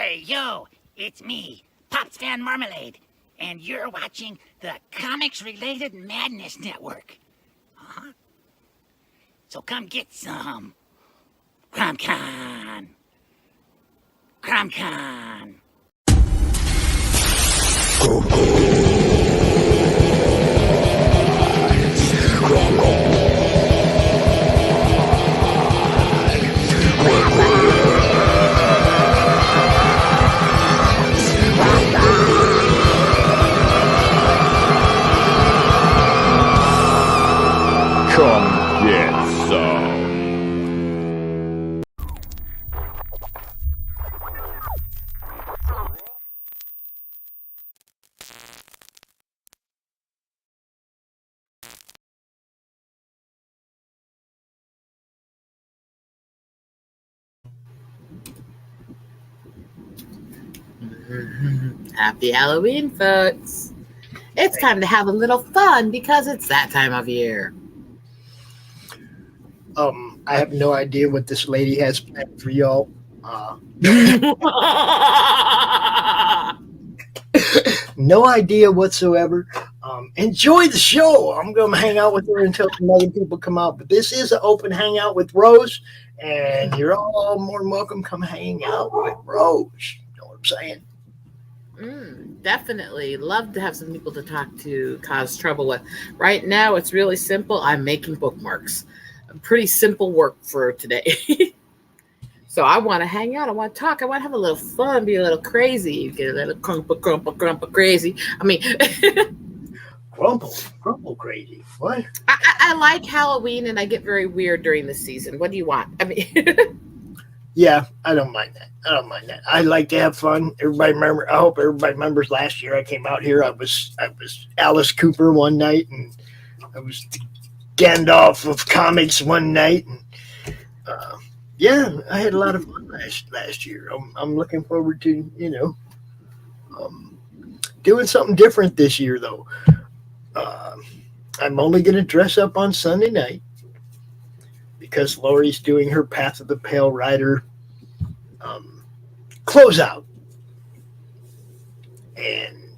Hey, yo, it's me, Pops Van Marmalade, and you're watching the Comics-Related Madness Network. Uh-huh. So come get some. CRoM Con. CRoM Con. Come get some. Happy Halloween, folks. It's time to have a little fun because it's that time of year. I have no idea what this lady has planned for y'all. No idea whatsoever. Enjoy the show. I'm going to hang out with her until some other people come out. But this is an open hangout with Rose, and you're all more than welcome. Come hang out with Rose. You know what I'm saying? Definitely. Love to have some people to talk to, cause trouble with. Right now, it's really simple. I'm making bookmarks. Pretty simple work for today. So I want to hang out. I want to talk. I want to have a little fun, be a little crazy, get a little crumple crazy. I mean, crumple crazy. What? I like Halloween, and I get very weird during the season. What do you want? I mean, yeah, I don't mind that. I like to have fun. I hope everybody remembers last year I came out here. I was Alice Cooper one night, and I was Gandalf of comics one night, and yeah, I had a lot of fun last year. I'm looking forward to doing something different this year, though. I'm only going to dress up on Sunday night because Laurie's doing her Path of the Pale Rider closeout. And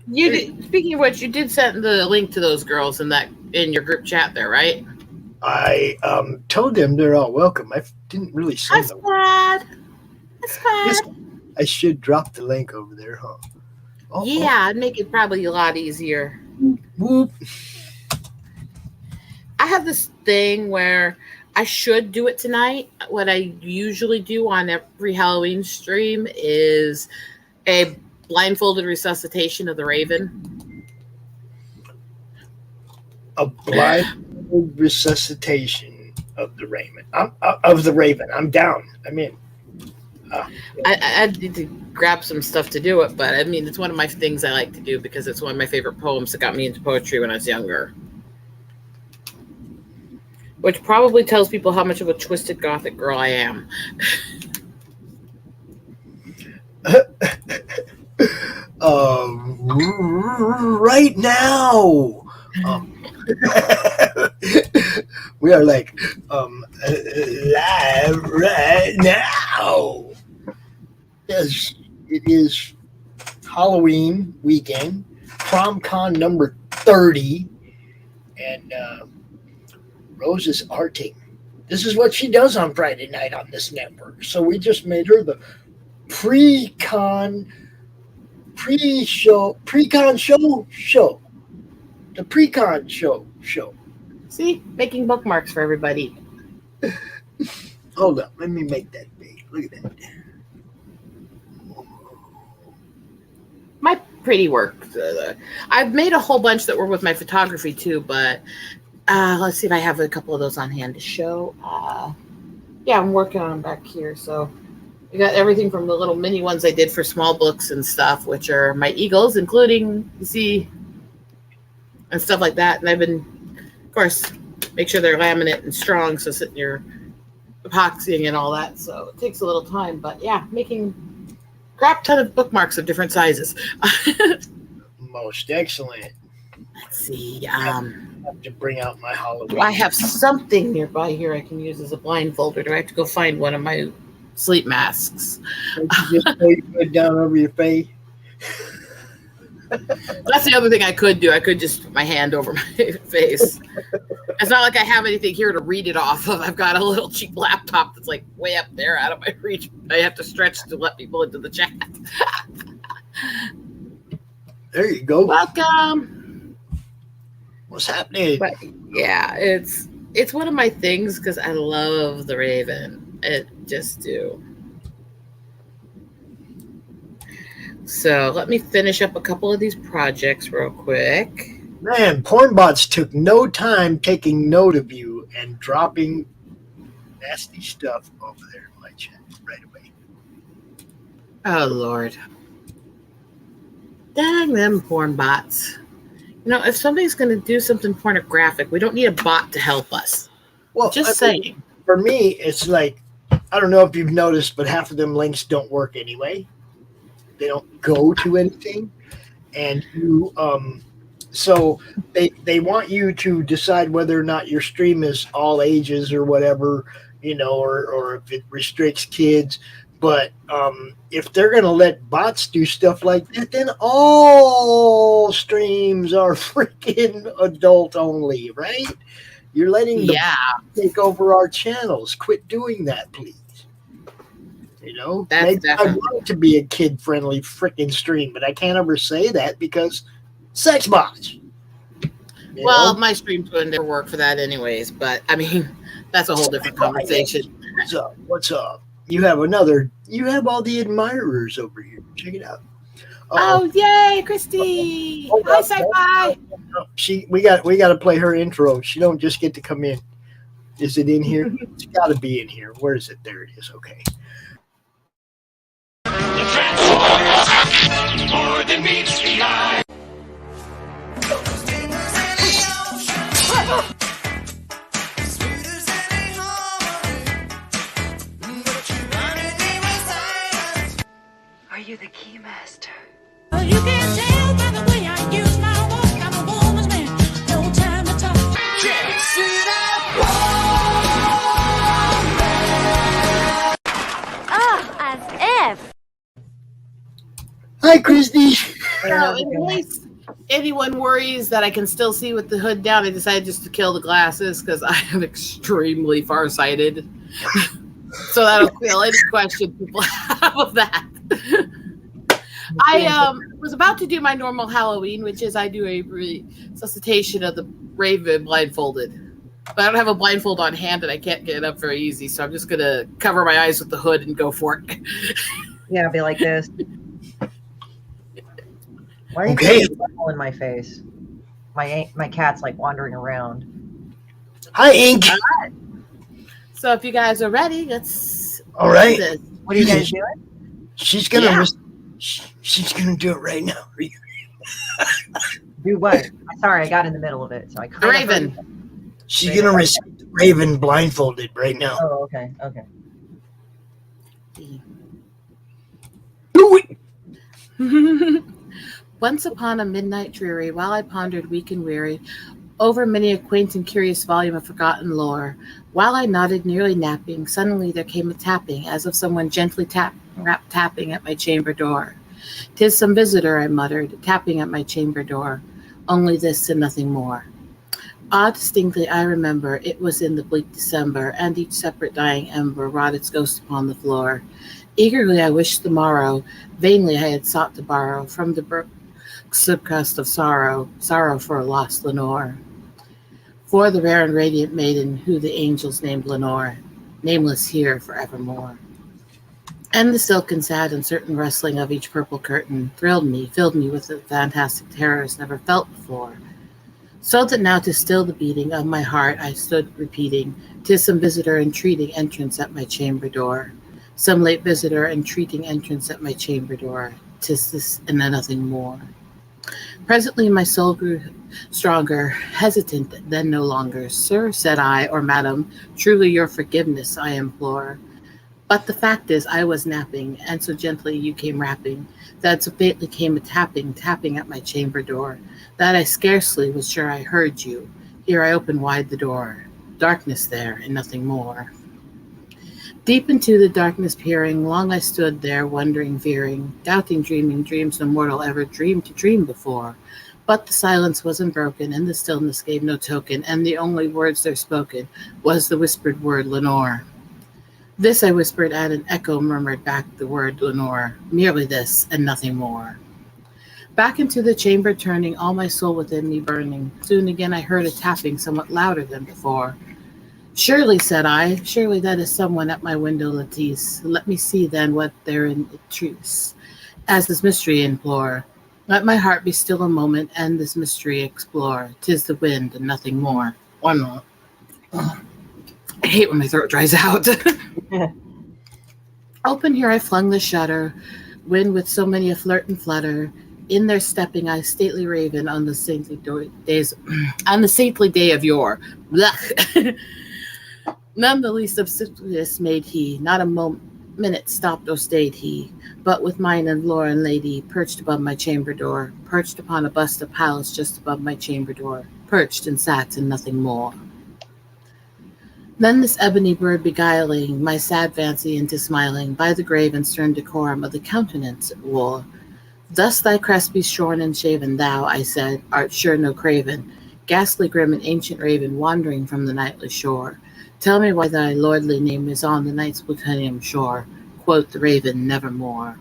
speaking of which, you did send the link to those girls in your group chat there, right? I told them they're all welcome. I didn't really send them. That's bad. I should drop the link over there, huh? Yeah, it'd make it probably a lot easier. Whoop. I have this thing where I should do it tonight. What I usually do on every Halloween stream is a blindfolded resuscitation of the Raven. A blindfolded resuscitation of the Raven. I'm down. I'm in. I need to grab some stuff to do it, but I mean, it's one of my things I like to do because it's one of my favorite poems that got me into poetry when I was younger. Which probably tells people how much of a twisted gothic girl I am. Right now. We are like live right now. Yes, it is Halloween weekend, CRoM Con number 30, and Rose is arting. This is what she does on Friday night on this network. So we just made her the pre-con show. The pre-con show. See, making bookmarks for everybody. Hold up, let me make that big. Look at that. My pretty work. I've made a whole bunch that were with my photography too, but let's see if I have a couple of those on hand to show. Yeah, I'm working on them back here. So we got everything from the little mini ones I did for small books and stuff, which are my eagles, including, you see, and stuff like that. And I've been, of course, make sure they're laminate and strong, so sitting your epoxying and all that. So it takes a little time, but yeah, making crap ton of bookmarks of different sizes. Most excellent. Let's see. I have to bring out my Halloween. I have something nearby here I can use as a blindfolder. Do I have to go find one of my sleep masks. Don't you just lay your head down over your face? That's the other thing I could do. I could just put my hand over my face. It's not like I have anything here to read it off of. I've got a little cheap laptop that's like way up there out of my reach. I have to stretch to let people into the chat. There you go. Welcome. What's happening? But yeah, it's one of my things because I love the Raven. It just do. So let me finish up a couple of these projects real quick. Man, Pornbots took no time taking note of you and dropping nasty stuff over there in my chat right away. Oh, Lord. Dang them porn bots. You know, if somebody's going to do something pornographic, we don't need a bot to help us. Well, Just saying. For me, it's like, I don't know if you've noticed, but half of them links don't work anyway. They don't go to anything. And you, so they want you to decide whether or not your stream is all ages or whatever, you know, or if it restricts kids. But if they're going to let bots do stuff like that, then all streams are freaking adult only, right? You're letting them take over our channels. Quit doing that, please. You know, maybe I want it to be a kid-friendly freaking stream, but I can't ever say that because sex bots. Well, my streams would never work for that anyways, but I mean, that's a whole different conversation. What's up? What's up? You have all the admirers over here. Check it out. Oh, yay, Christy. Hi, Sci-Fi. We got to play her intro. She don't just get to come in. Is it in here? It's got to be in here. Where is it? There it is. Okay. The Transformers attacking more than meets the eye. Are you the key master? You can tell by the way I use my walk. I'm a woman's man. No time to talk. Check it out. As if. Hi, Christie. So in case anyone worries that I can still see with the hood down, I decided just to kill the glasses because I am extremely farsighted. So that'll kill any question people have of that. I was about to do my normal Halloween, which is I do a resuscitation of the Raven blindfolded. But I don't have a blindfold on hand and I can't get it up very easy, so I'm just going to cover my eyes with the hood and go for it. Yeah, I'll be like this. Why are you putting in my face? My cat's like wandering around. Hi, Ink. All right. So if you guys are ready, let's All right. do this. What are you guys doing? She's gonna she's gonna do it right now. Do what? Sorry, I got in the middle of it, so I The Raven. She's gonna receive the Raven blindfolded right now. Oh, okay. Do it. Once upon a midnight dreary, while I pondered weak and weary over many a quaint and curious volume of forgotten lore, while I nodded, nearly napping, suddenly there came a tapping, as of someone gently tapping at my chamber door. "'Tis some visitor," I muttered, tapping at my chamber door. Only this and nothing more. Distinctly I remember, it was in the bleak December, and each separate dying ember wrought its ghost upon the floor. Eagerly I wished the morrow, vainly I had sought to borrow from the brook subcrust of sorrow for a lost Lenore. For the rare and radiant maiden who the angels named Lenore, nameless here forevermore. And the silken, sad, uncertain rustling of each purple curtain thrilled me, filled me with the fantastic terrors never felt before. So that now to still the beating of my heart I stood repeating, "'Tis some visitor entreating entrance at my chamber door. Some late visitor entreating entrance at my chamber door. 'Tis this and nothing more." Presently my soul grew stronger, hesitant, then no longer. "Sir," said I, "or madam, truly your forgiveness I implore. But the fact is I was napping, and so gently you came rapping, that so faintly came a tapping at my chamber door, that I scarcely was sure I heard you. Here I opened wide the door. Darkness there, and nothing more. Deep into the darkness peering, long I stood there, wondering, fearing, doubting, dreaming dreams no mortal ever dreamed to dream before. But the silence was unbroken, and the stillness gave no token, and the only words there spoken was the whispered word Lenore. This I whispered, and an echo murmured back the word Lenore, merely this, and nothing more. Back into the chamber turning, all my soul within me burning, soon again I heard a tapping somewhat louder than before. Surely, said I, surely that is someone at my window lattice. Let me see then what therein it truce, as this mystery implore. Let my heart be still a moment, and this mystery explore. 'Tis the wind, and nothing more. One more. I hate when my throat dries out. Open here I flung the shutter, wind with so many a flirt and flutter. In there stepping I, stately raven, on the saintly on the saintly day of yore. Blech. None the least obsequious made he, not a minute stopped or stayed he, but with mine and Lauren lady, perched above my chamber door, perched upon a bust of Pallas just above my chamber door, perched and sat and nothing more. Then this ebony bird beguiling my sad fancy into smiling, by the grave and stern decorum of the countenance it wore. Thus thy crest be shorn and shaven, thou, I said, art sure no craven, ghastly grim and ancient raven, wandering from the nightly shore. Tell me why thy lordly name is on the night's plutonium shore. Quoth the raven, nevermore.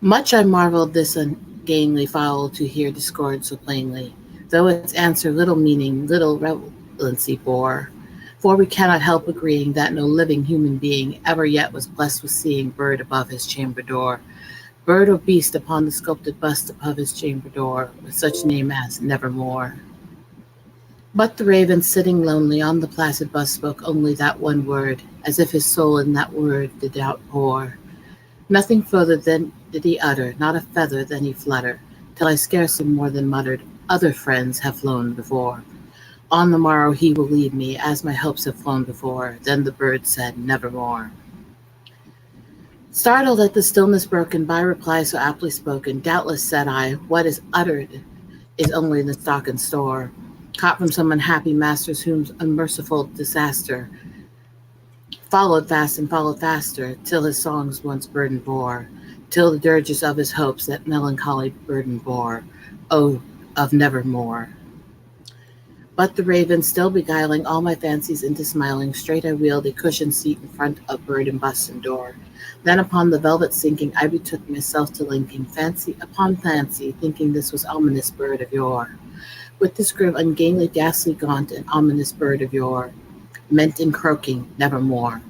Much I marveled this ungainly fowl to hear discord so plainly, though its answer little meaning, little relevancy bore. For we cannot help agreeing that no living human being ever yet was blessed with seeing bird above his chamber door, bird or beast upon the sculpted bust above his chamber door, with such name as Nevermore. But the raven, sitting lonely on the placid bust, spoke only that one word, as if his soul in that word did outpour. Nothing further then did he utter, not a feather then he flutter, till I scarcely more than muttered, other friends have flown before. On the morrow he will leave me, as my hopes have flown before. Then the bird said, nevermore. Startled at the stillness broken by reply so aptly spoken, doubtless, said I, what is uttered is only the stock and store, caught from some unhappy masters whom unmerciful disaster followed fast and followed faster, till his songs once burden bore, till the dirges of his hopes that melancholy burden bore, oh, of nevermore. But the raven, still beguiling all my fancies into smiling, straight I wheeled a cushioned seat in front of bird and bust and door. Then upon the velvet sinking, I betook myself to linking fancy upon fancy, thinking this was ominous bird of yore. With this grim, ungainly, ghastly, gaunt, and ominous bird of yore, meant in croaking, nevermore.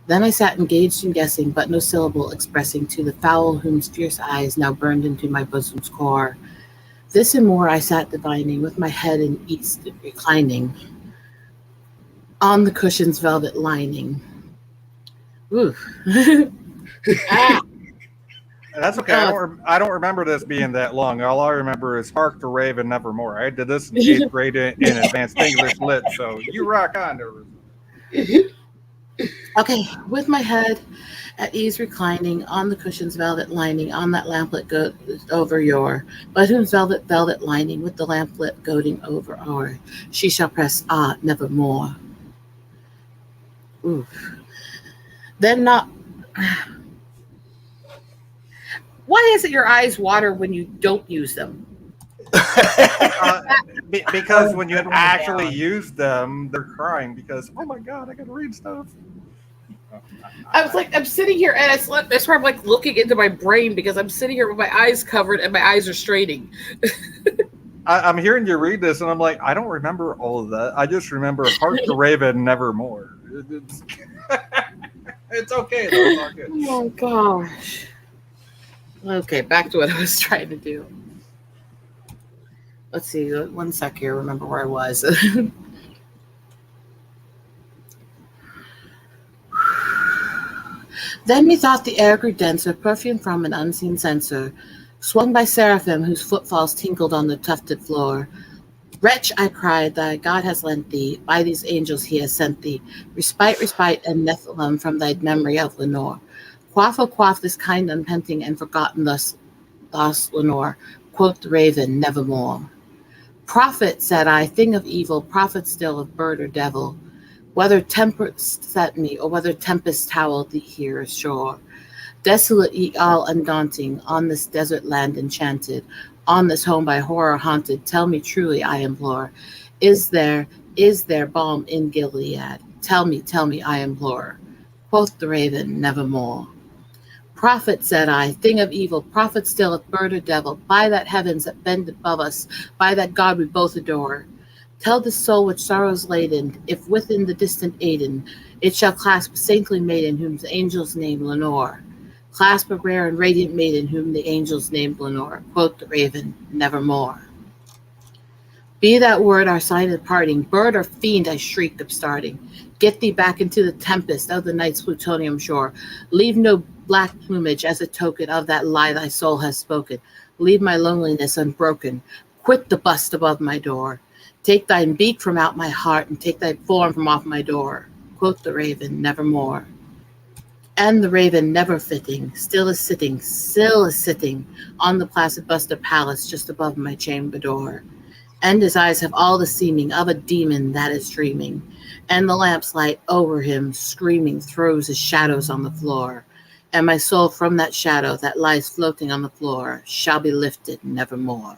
Then I sat engaged in guessing, but no syllable expressing to the fowl whose fierce eyes now burned into my bosom's core. This and more I sat divining, with my head in east reclining, on the cushion's velvet lining. Ooh. Ah. That's okay. I don't remember this being that long. All I remember is "Hark the Raven, Nevermore." I did this in 8th grade in advanced English lit, so you rock on there. Okay, with my head at ease reclining, on the cushion's velvet lining, on that lamplet goes over your, but whose velvet lining, with the lamplet goading over our, she shall press, nevermore. Ooh. Then not... Why is it your eyes water when you don't use them? Because when you actually use them, they're crying because, oh my god, I gotta read stuff. I was like, I'm sitting here and that's where I'm like looking into my brain because I'm sitting here with my eyes covered and my eyes are straining. I'm hearing you read this and I'm like, I don't remember all of that. I just remember "Hark the Raven, Nevermore." It's okay though. It's all good. Oh gosh. Okay, back to what I was trying to do. Let's see, 1 sec here, remember where I was. Then methought the air grew denser, perfumed from an unseen censer, swung by seraphim whose footfalls tinkled on the tufted floor. Wretch, I cried, thy God has lent thee, by these angels he has sent thee, respite, and Nephilim from thy memory of Lenore. Quaff, oh quaff, this kind unpenting and forgotten thus Lenore, quoth the raven, nevermore. Prophet, said I, thing of evil, prophet still of bird or devil, Whether tempest set me, or whether tempest towel thee here ashore. Desolate ye all undaunting, on this desert land enchanted, on this home by horror haunted, tell me truly, I implore, is there balm in Gilead? Tell me, I implore. Quoth the raven, nevermore. Prophet, said I, thing of evil, prophet still, if bird or devil, by that heavens that bend above us, by that God we both adore, tell the soul which sorrows laden, if within the distant Aden, it shall clasp a saintly maiden, whom the angels name Lenore. Clasp a rare and radiant maiden, whom the angels named Lenore. Quoth the raven, nevermore. Be that word our sign of parting, bird or fiend, I shrieked, upstarting. Get thee back into the tempest of the night's plutonium shore. Leave no black plumage as a token of that lie thy soul has spoken. Leave my loneliness unbroken. Quit the bust above my door. Take thine beak from out my heart, and take thy form from off my door. Quoth the raven, nevermore. And the raven, never fitting, still is sitting on the placid bust of Pallas just above my chamber door. And his eyes have all the seeming of a demon that is dreaming, and the lamp's light over him, screaming, throws his shadows on the floor. And my soul from that shadow that lies floating on the floor shall be lifted nevermore.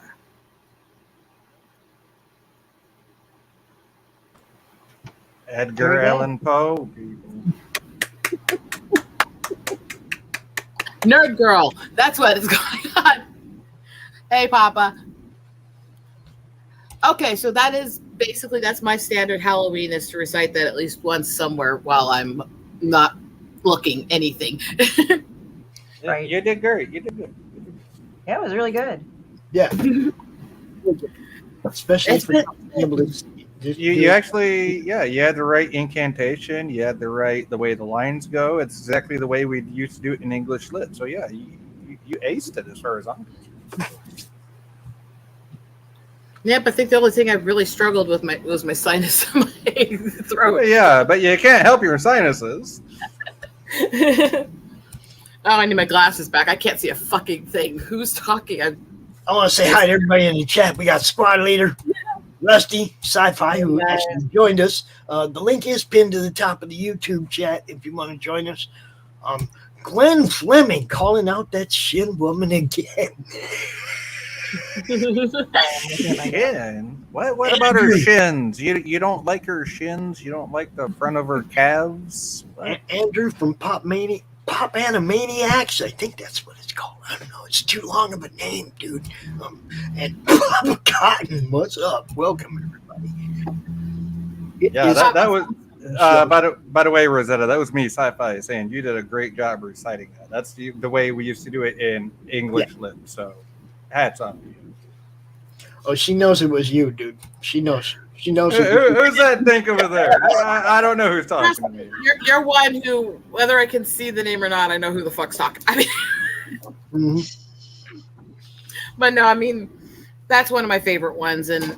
Edgar Allan Poe. Nerd girl, that's what is going on. Hey, Papa. Okay, so that's my standard Halloween, is to recite that at least once somewhere while I'm not looking anything. Right. You did great. You did good. Yeah, it was really good. Yeah. Especially for able to You actually, you had the right incantation. You had the way the lines go. It's exactly the way we used to do it in English lit. So yeah, you aced it as far as I'm concerned. Yep, I think the only thing I really struggled with was my sinus in my throat. Yeah, but you can't help your sinuses. Oh, I need my glasses back. I can't see a fucking thing. Who's talking? I want to say hi to everybody in the chat. We got Squad Leader, Rusty, Sci-Fi, who actually joined us. The link is pinned to the top of the YouTube chat if you want to join us. Glenn Fleming calling out that Shinn woman again. Shin? What about her shins? You don't like her shins? You don't like the front of her calves? Andrew from Pop Animaniacs, I think that's what it's called. I don't know. It's too long of a name, dude. And Papa Cotton, what's up? Welcome, everybody. Yeah, that was. By the way, Rosetta, that was me, Sci-Fi, saying you did a great job reciting that. That's the way we used to do it in English lit. So, hats off to you. Oh, she knows it was you, dude. She knows. Who's that dink over there? I don't know who's talking to me. You're one who, whether I can see the name or not, I know who the fuck's talking. I mean, But no, I mean, that's one of my favorite ones. And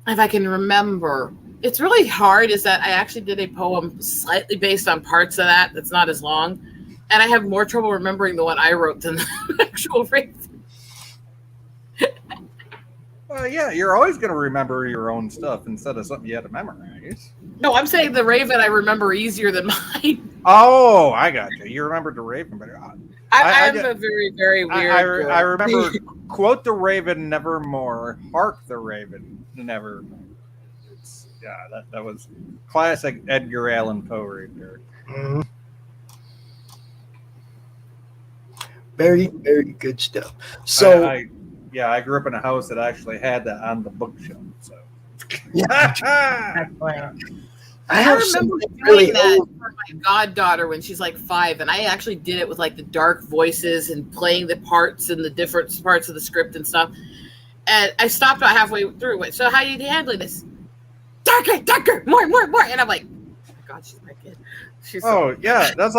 if I can remember, it's really hard, is that I actually did a poem slightly based on parts of that. That's not as long. And I have more trouble remembering the one I wrote than the actual Raven. Well, yeah, you're always going to remember your own stuff instead of something you had to memorize. No, I'm saying the Raven I remember easier than mine. Oh, I got you. You remembered the Raven better. I'm a very, very weird I remember, quote the Raven nevermore, hark the Raven nevermore. That was classic Edgar Allan Poe right there. Mm-hmm. Very, very good stuff. So, I grew up in a house that actually had that on the bookshelf. So, I remember doing that for my goddaughter when she's like 5, and I actually did it with like the dark voices and playing the parts and the different parts of the script and stuff. And I stopped about halfway through it. So how are you handling this? Darker, more. And I'm like, oh my God, she's my kid. That's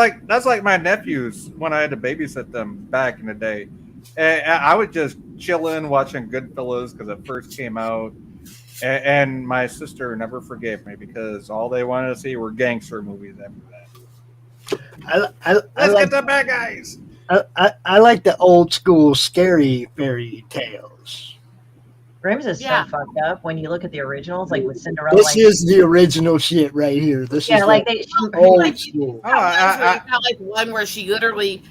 like my nephews when I had to babysit them back in the day. And I would just chill in watching Goodfellas because it first came out. And my sister never forgave me because all they wanted to see were gangster movies after that. Let's get the bad guys. I like the old school scary fairy tales. Grimm's is Yeah. so fucked up when you look at the originals, like with Cinderella. This like, is the original shit right here. This yeah, is like like they. old school. Oh, You got like one where she literally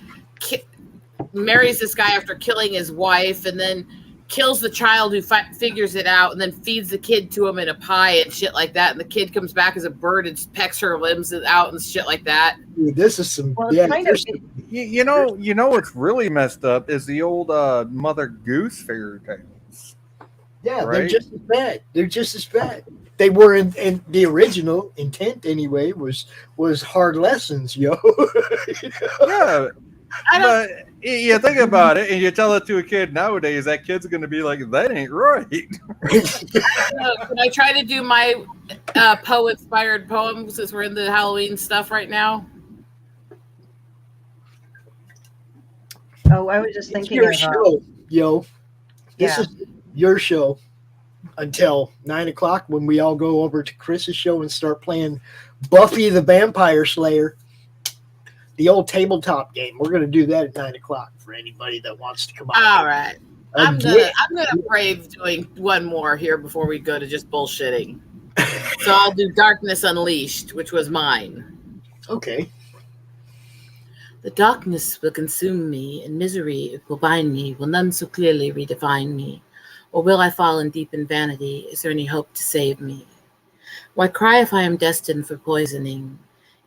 marries this guy after killing his wife, and then kills the child who figures it out, and then feeds the kid to him in a pie and shit like that. And the kid comes back as a bird and pecks her limbs out and shit like that. Dude, this is some. Well, it's Yeah, kind there's of. some- you know what's really messed up is the old Mother Goose fairy tales. yeah, they're right? just as bad. They're just as bad. They were in the original intent anyway. Was hard lessons, yo. Yeah, but you think about it, and you tell it to a kid nowadays, that kid's going to be like, "That ain't right." Can I try to do my Poe-inspired poem since we're in the Halloween stuff right now? Oh, I was just It's thinking your of. show, yo. This Yeah. is your show until 9:00 when we all go over to Chris's show and start playing Buffy the Vampire Slayer, the old tabletop game. We're gonna do that at 9:00 for anybody that wants to come out. All right. I'm Again. gonna brave doing one more here before we go to just bullshitting. So I'll do Darkness Unleashed, which was mine. Okay. The darkness will consume me, and misery it will bind me. Will none so clearly redefine me? Or will I fall in deep in vanity? Is there any hope to save me? Why cry if I am destined for poisoning?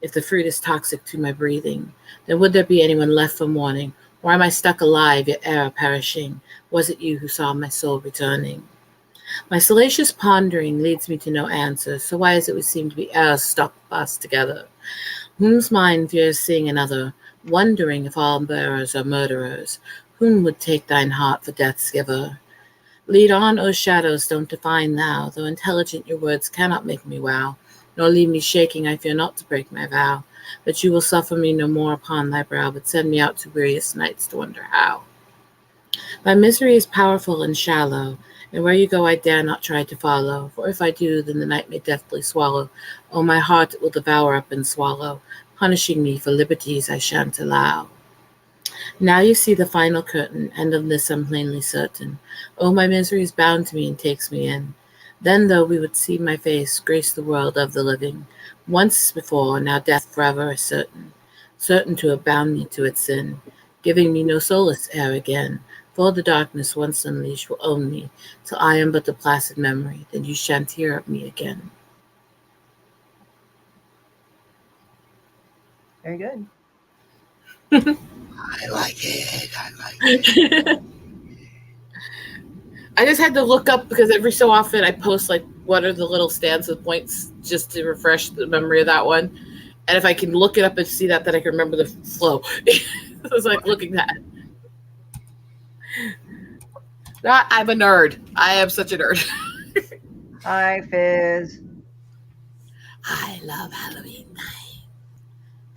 If the fruit is toxic to my breathing, then would there be anyone left for mourning? Or am I stuck alive, yet e'er perishing? Was it you who saw my soul returning? My salacious pondering leads me to no answer, so why is it we seem to be e'er stuck fast together? Whose mind fears seeing another, wondering if all bearers are murderers? Whom would take thine heart for death's giver? Lead on, O shadows, don't define thou, though intelligent your words cannot make me wow, nor leave me shaking, I fear not to break my vow, that you will suffer me no more upon thy brow, but send me out to weariest nights to wonder how. My misery is powerful and shallow, and where you go I dare not try to follow, for if I do, then the night may deftly swallow. Oh, my heart it will devour up and swallow, punishing me for liberties I shan't allow. Now you see the final curtain, and of this I'm plainly certain. Oh, my misery is bound to me and takes me in. Then, though we would see my face grace the world of the living, once before, now death forever is certain, certain to have bound me to its sin, giving me no solace ere again, for the darkness once unleashed will own me, till I am but a placid memory, then you shan't hear of me again. Very good. I like it. I like it. I just had to look up because every so often I post like what are the little stanza points just to refresh the memory of that one. And if I can look it up and see that, then I can remember the flow. I was like looking at that. I'm a nerd. I am such a nerd. Hi, Fizz. I love Halloween night.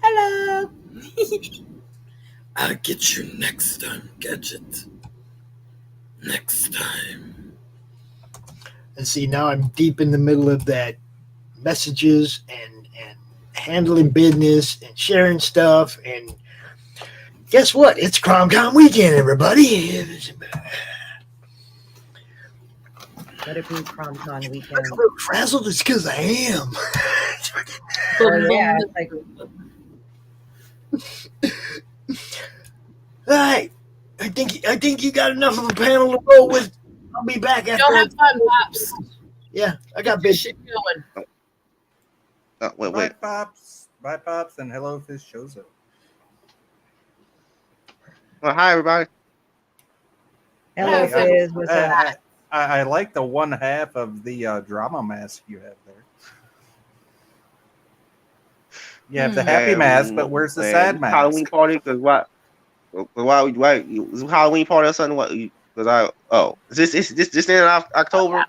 Hello. I'll get you next time, Gadget. Next time. And see, now I'm deep in the middle of that messages and handling business and sharing stuff. And guess what? It's CRoM Con weekend, everybody. Let it be CRoM Con I'm weekend. a little frazzled. It's because I am. Oh, yeah. It's like, All right. I think you got enough of a panel to roll with. I'll be back after. Go have fun, Pops. Yeah, I got Get big this shit going. Bye, Pops. Bye, Pops, and hello if this shows up. Well, hi, everybody. hello, Hey, Fizz. What's up? I like the one half of the drama mask you have there. You have the happy mask, but where's the sad mask? Halloween party? Because why? Is it Halloween party or something? What? Because is this in October?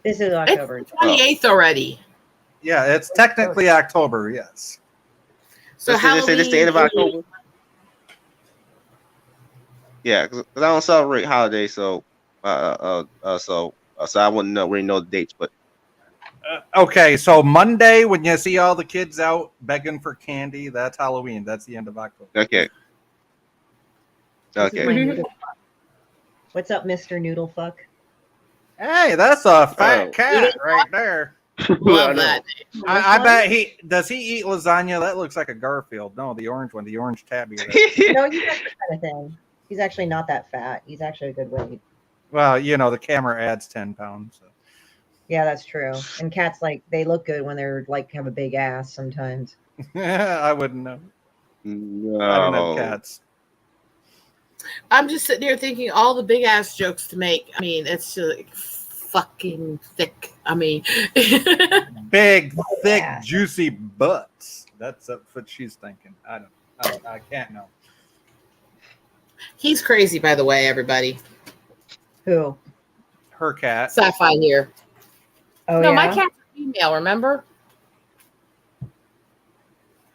This is October. It's 28th already. Yeah, it's technically October, yes. So This the end of October? Yeah, because I don't celebrate holidays, so I wouldn't really know the dates. But Okay, so Monday when you see all the kids out begging for candy, that's Halloween. That's the end of October. Okay. This is my noodle fuck. What's up, Mr. Noodle Fuck? Hey, that's a fat Oh. cat right there. Love that. I bet he eat lasagna. That looks like a Garfield. No, the orange one, the orange tabby. No, he's not that kind of thing. He's actually not that fat. He's actually a good weight. Well, the camera adds 10 pounds. So. Yeah, that's true. And cats they look good when they're have a big ass sometimes. I wouldn't know. No. I don't have cats. I'm just sitting here thinking all the big ass jokes to make. I mean, it's just fucking thick. I mean, Big, thick, juicy butts. That's what she's thinking. I can't know. he's crazy, by the way, everybody. Who? Her cat. Sci-fi here. Oh, no, yeah? my cat's a female, remember?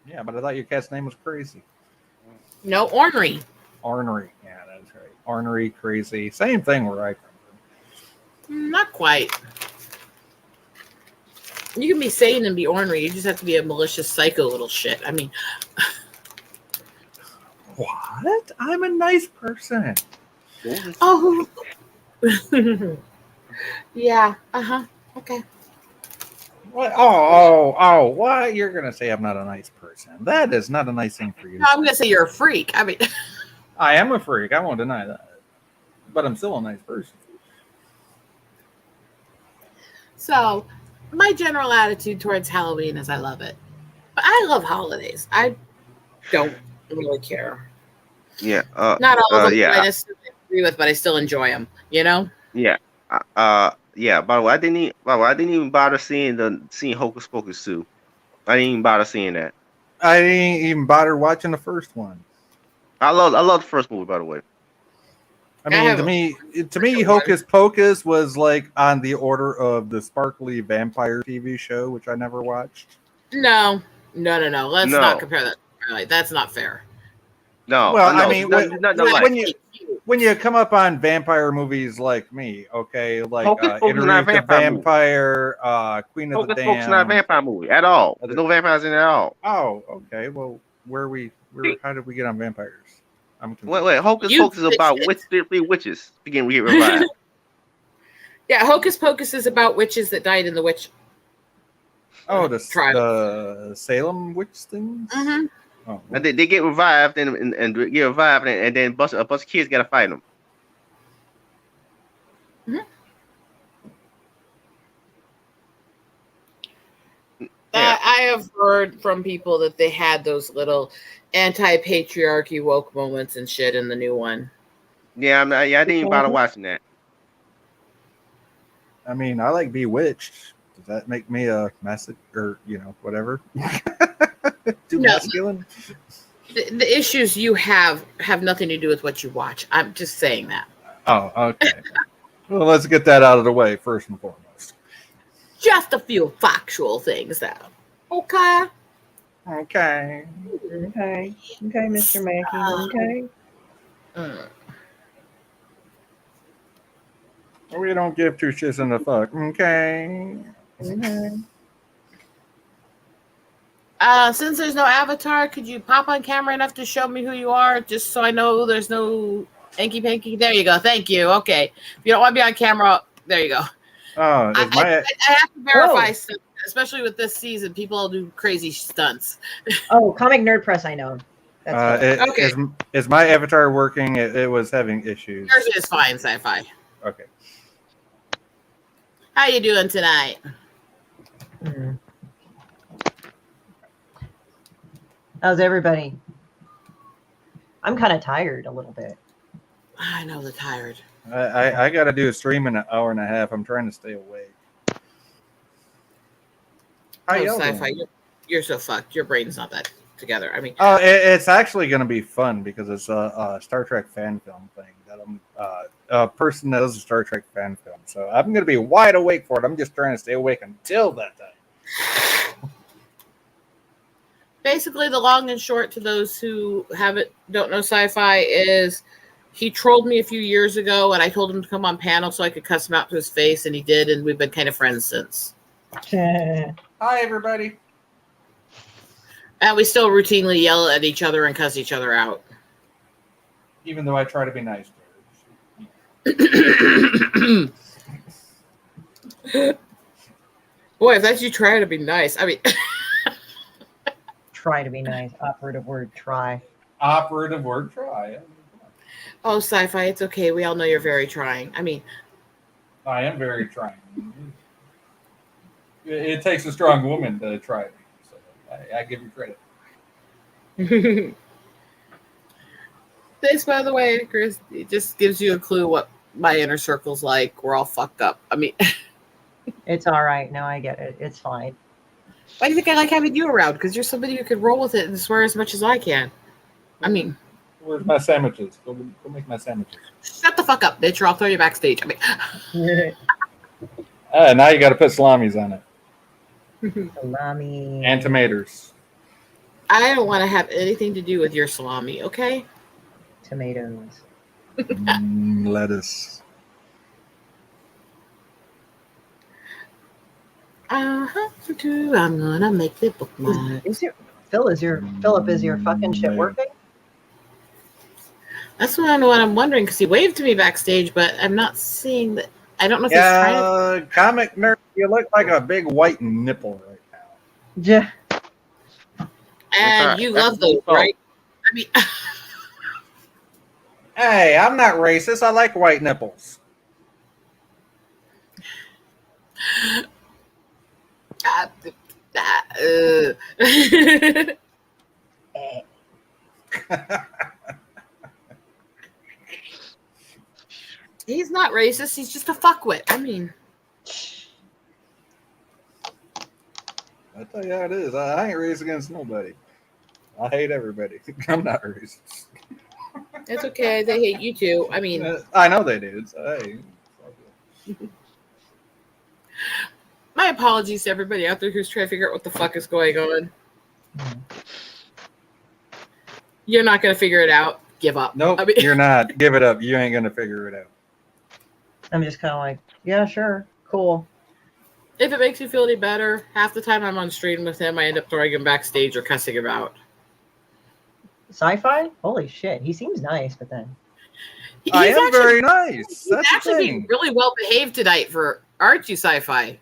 Yeah, but I thought your cat's name was Crazy. No, ornery. Ornery. Yeah, that's right. Ornery, Crazy. Same thing where I come from. Not quite. You can be sane and be ornery. You just have to be a malicious psycho little shit. I mean, What? I'm a nice person. oh, yeah, okay. What? Oh! What? You're gonna say I'm not a nice person? That is not a nice thing for you. No, I'm gonna say you're a freak. I mean, I am a freak. I won't deny that. But I'm still a nice person. so my general attitude towards Halloween is I love it. But I love holidays. I don't really care. Yeah. Not all of them yeah. I necessarily agree with, but I still enjoy them. You know? Yeah. Yeah. By the way, I didn't even bother seeing Hocus Pocus 2. I didn't even bother seeing that. I didn't even bother watching the first one. I love the first movie, by the way. I mean, to me, Hocus Pocus was on the order of the sparkly vampire TV show, which I never watched. No. Let's not compare that. Really, that's not fair. No. Well, no, I mean, when you come up on vampire movies like me, okay, Hocus not a Vampire, Queen of the Damned. Hocus not a vampire movie at all. There's no vampires in it at all. Oh, okay. Well, how did we get on vampires? Wait. Hocus Pocus is about three witches begin to get revived. Yeah, Hocus Pocus is about witches that died in the witch. Oh, the Salem witch things. Mm-hmm. Oh, and they get revived and get revived, and then a bunch of kids gotta fight them. Mm-hmm. Yeah. I have heard from people that they had those little anti-patriarchy woke moments and shit in the new one. Yeah, I didn't even bother watching that. I mean, I like Bewitched. Does that make me a message or whatever? Too masculine? The issues you have nothing to do with what you watch. I'm just saying that. Oh, okay. Well, let's get that out of the way first and foremost. Just a few factual things, though. Okay. Okay, Mr. Mackey. Okay. We don't give two shits in the fuck. Okay. Since there's no avatar, could you pop on camera enough to show me who you are, just so I know there's no hanky panky? There you go. Thank you. Okay. If you don't want to be on camera, there you go. Oh, I have to verify stuff, especially with this season. People do crazy stunts. Oh, Comic Nerd Press, I know. Okay. Is my avatar working? It was having issues. Yours is fine, sci-fi. Okay. How you doing tonight? How's everybody? I'm kind of tired a little bit. I know they're tired. I got to do a stream in an hour and a half. I'm trying to stay awake. How No, y'all sci-fi, doing? you're so fucked. Your brain's not that together. I mean, it's actually going to be fun because it's a Star Trek fan film thing that I'm a person that is a Star Trek fan film. So I'm going to be wide awake for it. I'm just trying to stay awake until that time. basically, the long and short to those who don't know sci-fi is he trolled me a few years ago, and I told him to come on panel so I could cuss him out to his face, and he did, and we've been kind of friends since. Hi, everybody. And we still routinely yell at each other and cuss each other out. Even though I try to be nice to her. Boy, if that's you trying to be nice. I mean, Try to be nice. Operative word, try. Operative word, try. oh, sci-fi, it's okay. We all know you're very trying. I mean, I am very trying. It takes a strong woman to try me, so I give you credit. this, by the way, Chris, it just gives you a clue what my inner circle's like. We're all fucked up. I mean, It's all right. No, I get it. It's fine. why do you think I like having you around? Because you're somebody who can roll with it and swear as much as I can. I mean, Where's my sandwiches? Go make my sandwiches. shut the fuck up, bitch, or I'll throw you backstage. I mean, Now you got to put salamis on it Salami. and tomatoes. I don't want to have anything to do with your salami, okay? Tomatoes. Lettuce. I'm gonna make the bookmark. Is your Philip? Is your fucking shit working? That's what I'm wondering, because he waved to me backstage, but I'm not seeing that. I don't know if he's trying to. Comic nerd, you look like a big white nipple right now. Yeah. And you love those, right? I mean, Hey, I'm not racist. I like white nipples. He's not racist. He's just a fuckwit. I mean, I tell you how it is. I ain't racist against nobody. I hate everybody. I'm not racist. it's okay. They hate you too. I mean, I know they do. So, hey. my apologies to everybody out there who's trying to figure out what the fuck is going on. You're not going to figure it out. Give up. Nope, I mean, you're not. Give it up. You ain't going to figure it out. I'm just kind of like, yeah, sure, cool. if it makes you feel any better, half the time I'm on stream with him, I end up throwing him backstage or cussing him out. Sci-fi? Holy shit, he seems nice, but then I am very nice. He's That's actually being really well behaved tonight for Aren't You Sci-Fi?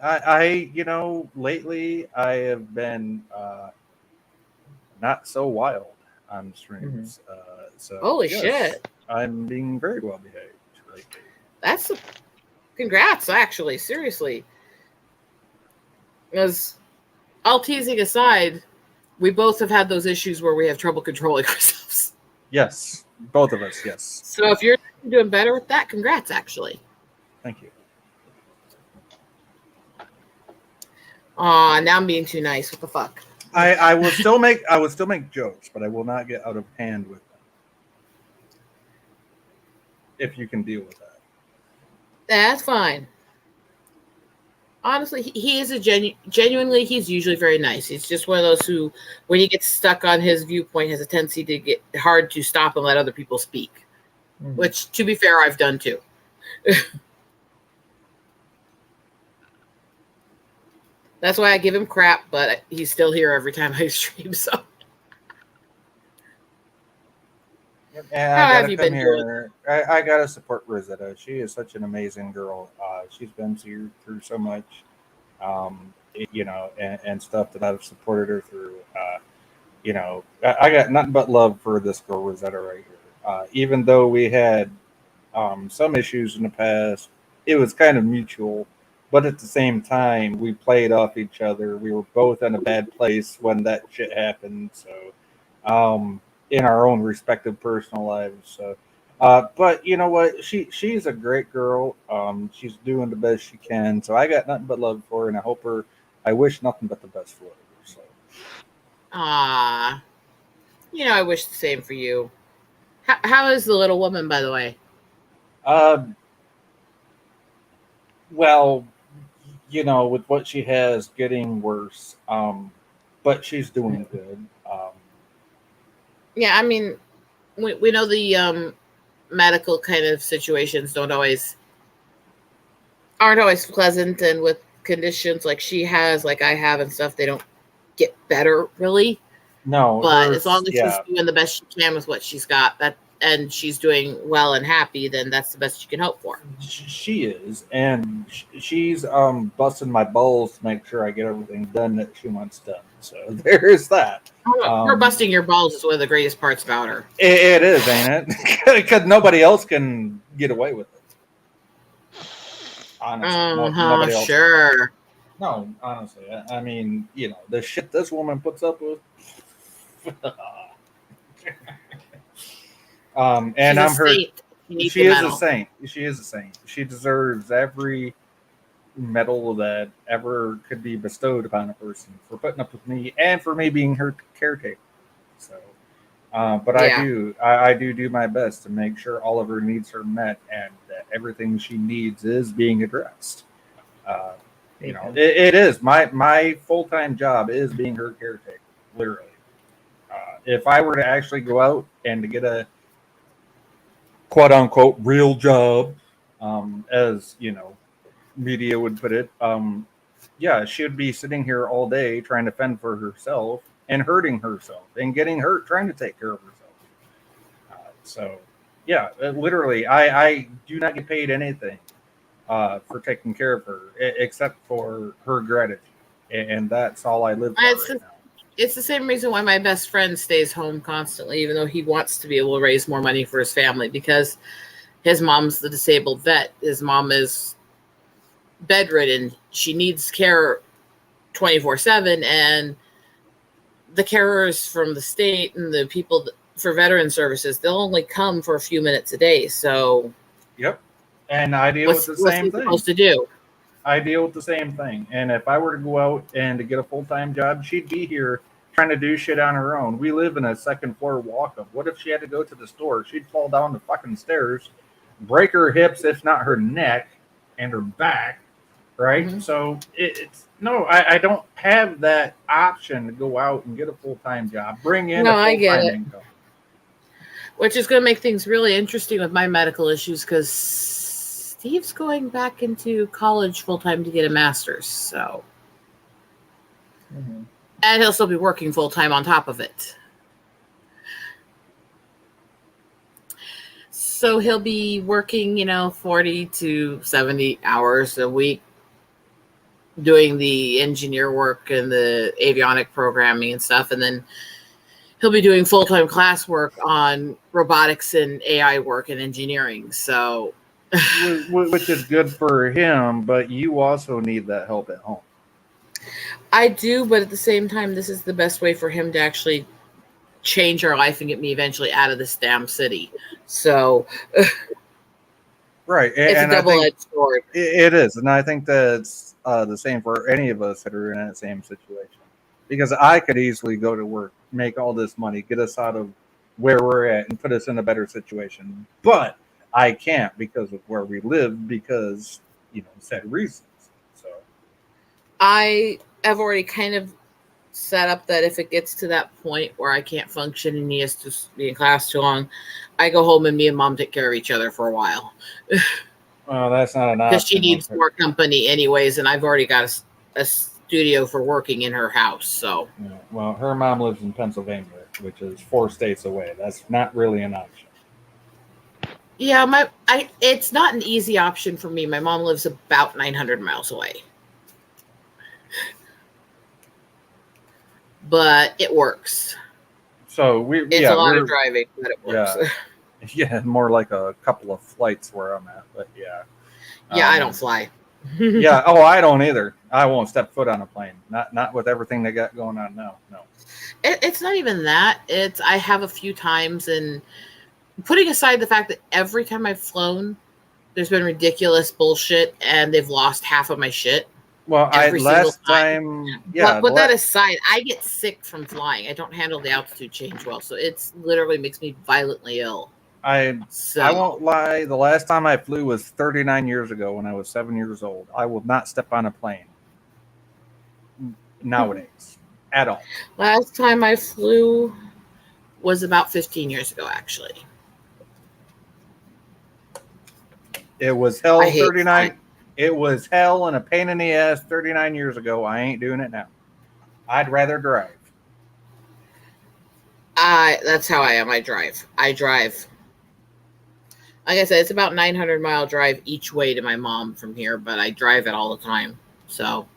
I you know, lately I have been not so wild on streams. So Holy yes, shit. I'm being very well behaved lately. That's congrats, actually, seriously. Because all teasing aside, we both have had those issues where we have trouble controlling ourselves. Yes, both of us, yes. So if you're doing better with that, congrats, actually. Thank you. Aw, now I'm being too nice. What the fuck? I will still make jokes, but I will not get out of hand with them. If you can deal with that. That's fine. Honestly, he is a genuinely, he's usually very nice. He's just one of those who, when he gets stuck on his viewpoint, has a tendency to get hard to stop and let other people speak. Which, to be fair, I've done too. That's why I give him crap, but he's still here every time I stream, so. And How I have gotta you come been here. I gotta support Rosetta. She is such an amazing girl. She's been through so much, you know, and stuff that I've supported her through. You know, I got nothing but love for this girl Rosetta right here. Even though we had some issues in the past, it was kind of mutual. But at the same time, we played off each other. We were both in a bad place when that shit happened. So, in our own respective personal lives. So, but you know what? She's a great girl. She's doing the best she can. So I got nothing but love for her, and I wish nothing but the best for her. So. Ah, you know, I wish the same for you. How is the little woman, by the way? Well, you know, with what she has, getting worse. But she's doing good. Yeah, I mean, we know the medical kind of situations aren't always pleasant, and with conditions like she has, like I have and stuff, they don't get better really. No, but as long as she's doing the best she can with what she's got, and she's doing well and happy, then that's the best you can hope for. She is, and she's busting my balls to make sure I get everything done that she wants done. So there's that. Her busting your balls is one of the greatest parts about her. It is, ain't it? Because nobody else can get away with it. Honestly, nobody else. Sure. No, honestly, I mean, you know, the shit this woman puts up with. And She's I'm her. She She is a saint. She is a saint. She deserves every medal that ever could be bestowed upon a person for putting up with me and for me being her caretaker. So, but I do my best to make sure all of her needs are met and that everything she needs is being addressed. You know, it is my full-time job is being her caretaker, literally. If I were to actually go out and to get a quote-unquote real job, as you know, media would put it, yeah, she would be sitting here all day trying to fend for herself and hurting herself and getting hurt trying to take care of herself. So, yeah, literally, I do not get paid anything for taking care of her except for her gratitude, and that's all I live for. It's the same reason why my best friend stays home constantly, even though he wants to be able to raise more money for his family, because his mom's the disabled vet. His mom is bedridden. She needs care 24/7, and the carers from the state and the people for veteran services, they'll only come for a few minutes a day. So, yep. And I deal with the same thing. Supposed to do? I deal with the same thing. And if I were to go out and to get a full-time job, she'd be here trying to do shit on her own. We live in a second floor walk-up. What if she had to go to the store? She'd fall down the fucking stairs, break her hips, if not her neck, and her back, right? Mm-hmm. So it's no, I don't have that option to go out and get a full-time job, bring in a full-time income. Which is going to make things really interesting with my medical issues, because Steve's going back into college full-time to get a master's, so. Mm-hmm. And he'll still be working full-time on top of it. So he'll be working, 40 to 70 hours a week, doing the engineer work and the avionic programming and stuff, and then he'll be doing full-time class work on robotics and AI work and engineering, so. Which is good for him, but you also need that help at home. I do, but at the same time, this is the best way for him to actually change our life and get me eventually out of this damn city. So, right, it's a double-edged sword. It is, and I think that's the same for any of us that are in that same situation. Because I could easily go to work, make all this money, get us out of where we're at, and put us in a better situation, but I can't because of where we live, because, said reasons. So I have already kind of set up that if it gets to that point where I can't function and he has to be in class too long, I go home and me and Mom take care of each other for a while. Well, that's not an option. Because she needs more company anyways, and I've already got a studio for working in her house, so. Yeah, well, her mom lives in Pennsylvania, which is 4 states away. That's not really an option. Yeah, it's not an easy option for me. My mom lives about 900 miles away. But it works. So it's a lot of driving, but it works. Yeah, more like a couple of flights where I'm at, but yeah. Yeah, I don't fly. Yeah, I don't either. I won't step foot on a plane. Not with everything they got going on now. No. It's not even that. I have a few times, and putting aside the fact that every time I've flown, there's been ridiculous bullshit, and they've lost half of my shit. Well, last time, yeah. But put that aside, I get sick from flying. I don't handle the altitude change well, so it's literally makes me violently ill. I won't lie. The last time I flew was 39 years ago when I was 7 years old. I will not step on a plane nowadays at all. Last time I flew was about 15 years ago, actually. It was hell 39. It was hell and a pain in the ass 39 years ago. I ain't doing it now. I'd rather drive. That's how I am. I drive. Like I said, it's about 900-mile drive each way to my mom from here, but I drive it all the time. So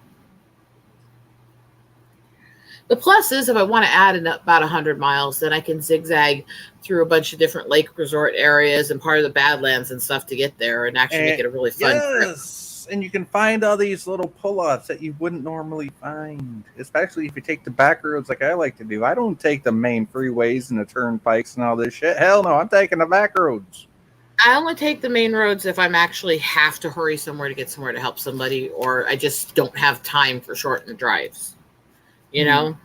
the plus is if I want to add about 100 miles, then I can zigzag through a bunch of different lake resort areas and part of the Badlands and stuff to get there and actually make it a really fun trip. Yes, and you can find all these little pull-offs that you wouldn't normally find, especially if you take the back roads like I like to do. I don't take the main freeways and the turnpikes and all this shit. Hell no, I'm taking the back roads. I only take the main roads if I'm actually have to hurry somewhere to get somewhere to help somebody, or I just don't have time for shortened drives. You know?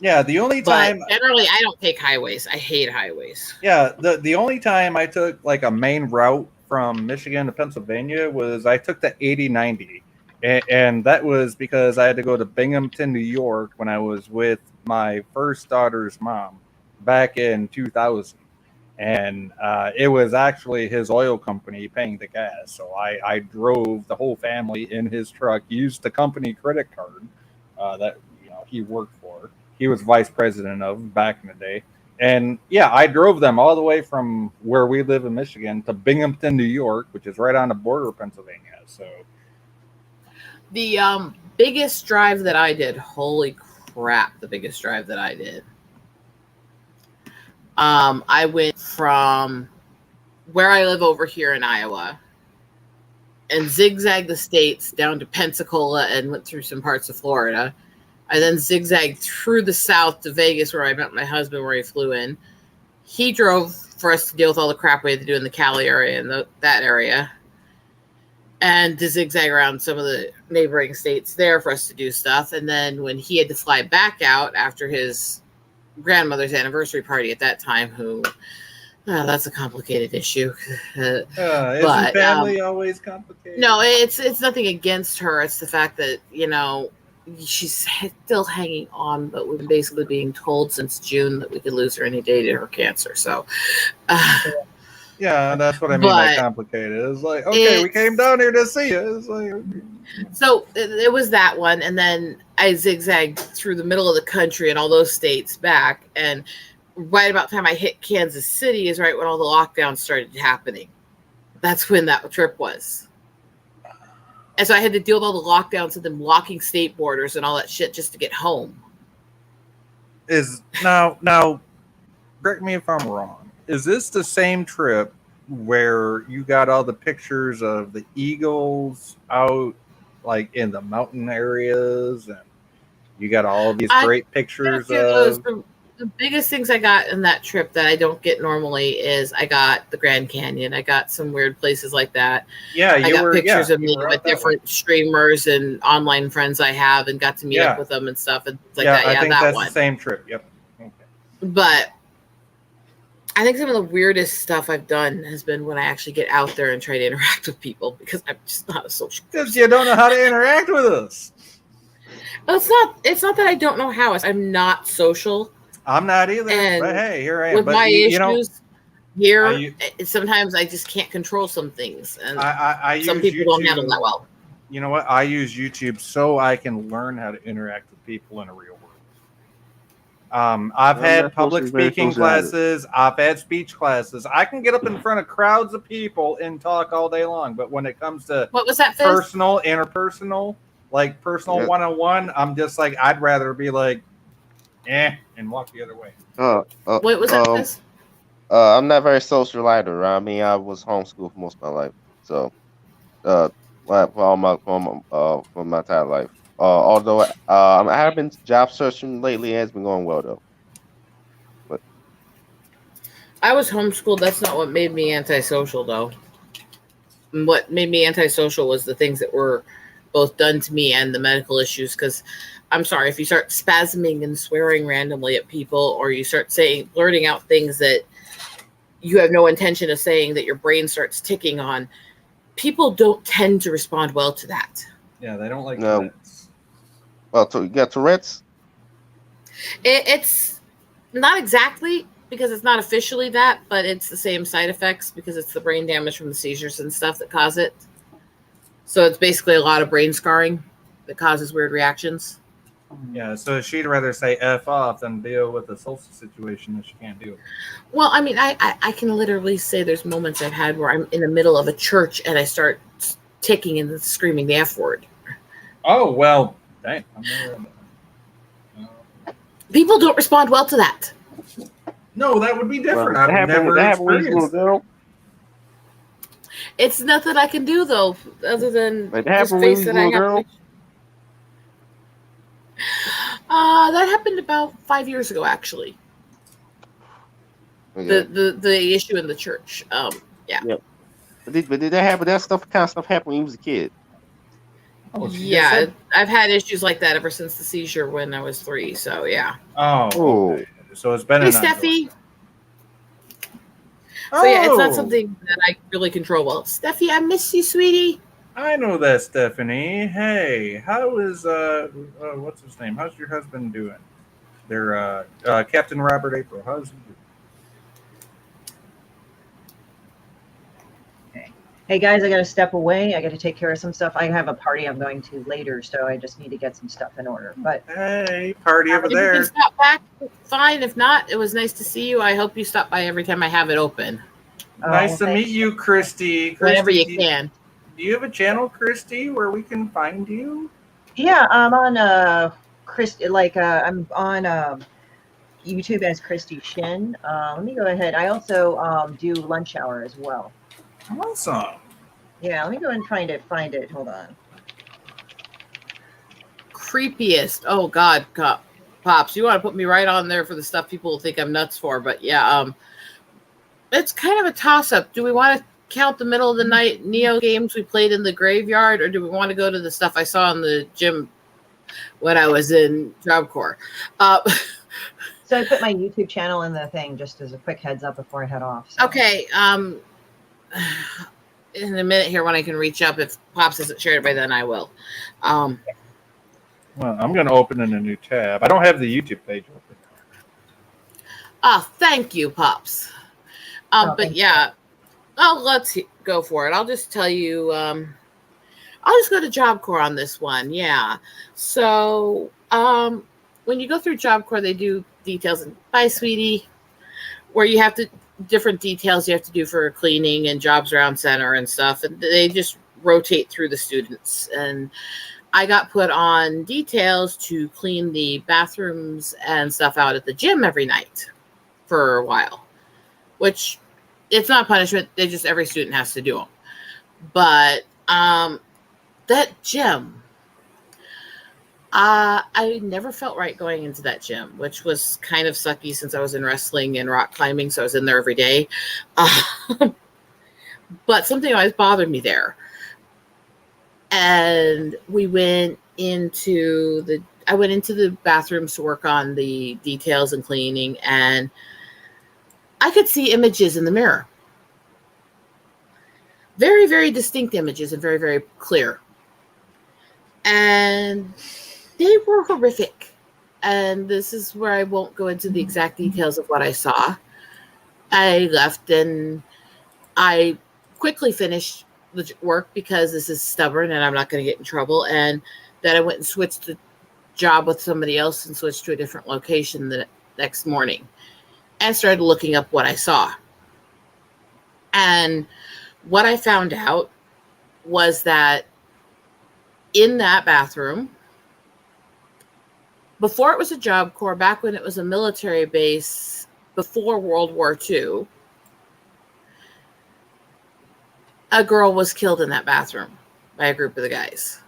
Yeah, the only time... But generally, I don't take highways. I hate highways. Yeah, the only time I took like a main route from Michigan to Pennsylvania was I took the 8090. And that was because I had to go to Binghamton, New York when I was with my first daughter's mom back in 2000. And it was actually his oil company paying the gas. So I drove the whole family in his truck, used the company credit card that he worked for. He was vice president of back in the day. And yeah, I drove them all the way from where we live in Michigan to Binghamton, New York, which is right on the border of Pennsylvania. So the biggest drive that I did, holy crap, the biggest drive that I did. I went from where I live over here in Iowa and zigzagged the states down to Pensacola and went through some parts of Florida. I then zigzagged through the south to Vegas where I met my husband, where he flew in. He drove for us to deal with all the crap we had to do in the Cali area and that area. And to zigzag around some of the neighboring states there for us to do stuff. And then when he had to fly back out after his grandmother's anniversary party at that time, that's a complicated issue. Isn't family always complicated? No, it's nothing against her. It's the fact that, she's still hanging on, but we've been basically being told since June that we could lose her any day to her cancer. So, yeah, that's what I mean by complicated. It's like, okay, we came down here to see you. It's like, so it was that one, and then I zigzagged through the middle of the country and all those states back, and right about the time I hit Kansas City is right when all the lockdowns started happening. That's when that trip was. And so I had to deal with all the lockdowns and them locking state borders and all that shit just to get home. Now, correct me if I'm wrong. Is this the same trip where you got all the pictures of the eagles out like in the mountain areas, and you got all these great pictures of... The biggest things I got in that trip that I don't get normally is I got the Grand Canyon. I got some weird places like that. Yeah, I got pictures of me with different streamers and online friends I have, and got to meet up with them and stuff and things like that. I think that that's one. the same trip. Yep. Okay. But I think some of the weirdest stuff I've done has been when I actually get out there and try to interact with people, because I'm just not a social person. Because you don't know how to interact with us. It's not that I don't know how. I'm not social. I'm not either, but hey, here I am. With my issues here, sometimes I just can't control some things, and some people don't handle that well. You know what? I use YouTube so I can learn how to interact with people in a real world. I've had public speaking classes. I've had speech classes. I can get up in front of crowds of people and talk all day long, but when it comes to what was that, personal, interpersonal, like personal one-on-one, I'm just like, I'd rather be like, and walk the other way. What was that? I'm not very social either. I mean, I was homeschooled for most of my life, so for my entire life. Although I have been job searching lately, and it's been going well though. But I was homeschooled. That's not what made me antisocial, though. What made me antisocial was the things that were both done to me and the medical issues, because I'm sorry, if you start spasming and swearing randomly at people, or you start blurting out things that you have no intention of saying, that your brain starts ticking on, people don't tend to respond well to that. Yeah, they don't like Tourette's. Well, you got Tourette's? It's not exactly, because it's not officially that, but it's the same side effects, because it's the brain damage from the seizures and stuff that cause it. So it's basically a lot of brain scarring that causes weird reactions. Yeah, so she'd rather say F off than deal with the social situation that she can't do. Well, I mean, I can literally say there's moments I've had where I'm in the middle of a church and I start ticking and screaming the F word. Oh, well, dang. People don't respond well to that. No, that would be different. Well, I've never that happened when you was a experienced little girl. It's nothing I can do, though, other than Like, that just happened when you face was a that I little have. girl. That happened about 5 years ago, actually. Okay. The issue in the church. Yeah. Yep. But did that happen? That kind of stuff happened when you was a kid. Oh, she just Yeah, said- I've had issues like that ever since the seizure when I was 3. So yeah. Oh, okay. So it's been Hey, an Steffi. Oh, So yeah, it's not something that I really control well. Steffi, I miss you, sweetie. I know that, Stephanie. Hey, how is what's his name? How's your husband doing? They're Captain Robert April. How's he doing? Hey guys, I got to step away. I got to take care of some stuff. I have a party I'm going to later, so I just need to get some stuff in order. But hey, party over If you there. can stop back, fine. If not, it was nice to see you. I hope you stop by every time I have it open. Nice to meet you, Christy. Whenever you Christy, can. Do you have a channel, Christy, where we can find you? yeah, I'm on I'm on YouTube as Christie Shinn. Let me go ahead. I also do lunch hour as well. Awesome. Yeah, let me go and find it. Hold on. Creepiest. Oh God, Pops, you want to put me right on there for the stuff people will think I'm nuts for? But yeah, it's kind of a toss-up. Do we want to count the middle of the night Neo games we played in the graveyard, or do we want to go to the stuff I saw in the gym when I was in Job Corps? So I put my YouTube channel in the thing just as a quick heads up before I head off. So. Okay. In a minute here, when I can reach up, if Pops hasn't shared it by then, I will. Well, I'm going to open in a new tab. I don't have the YouTube page open. Thank you, Pops. But yeah, let's go for it. I'll just tell you. I'll just go to Job Corps on this one. Yeah. So when you go through Job Corps, they do details. Bye, sweetie. Where you have to different details you have to do for cleaning and jobs around center and stuff, and they just rotate through the students. And I got put on details to clean the bathrooms and stuff out at the gym every night for a while, which it's not punishment. They just, every student has to do them. But that gym, I never felt right going into that gym, which was kind of sucky since I was in wrestling and rock climbing, so I was in there every day. But something always bothered me there. And I went into the bathrooms to work on the details and cleaning, and I could see images in the mirror. Very, very distinct images and very, very clear. And they were horrific. And this is where I won't go into the exact details of what I saw. I left and I quickly finished the work because this is stubborn and I'm not going to get in trouble. And then I went and switched the job with somebody else and switched to a different location the next morning and started looking up what I saw. And what I found out was that in that bathroom, before it was a Job Corps, back when it was a military base before World War II, a girl was killed in that bathroom by a group of the guys.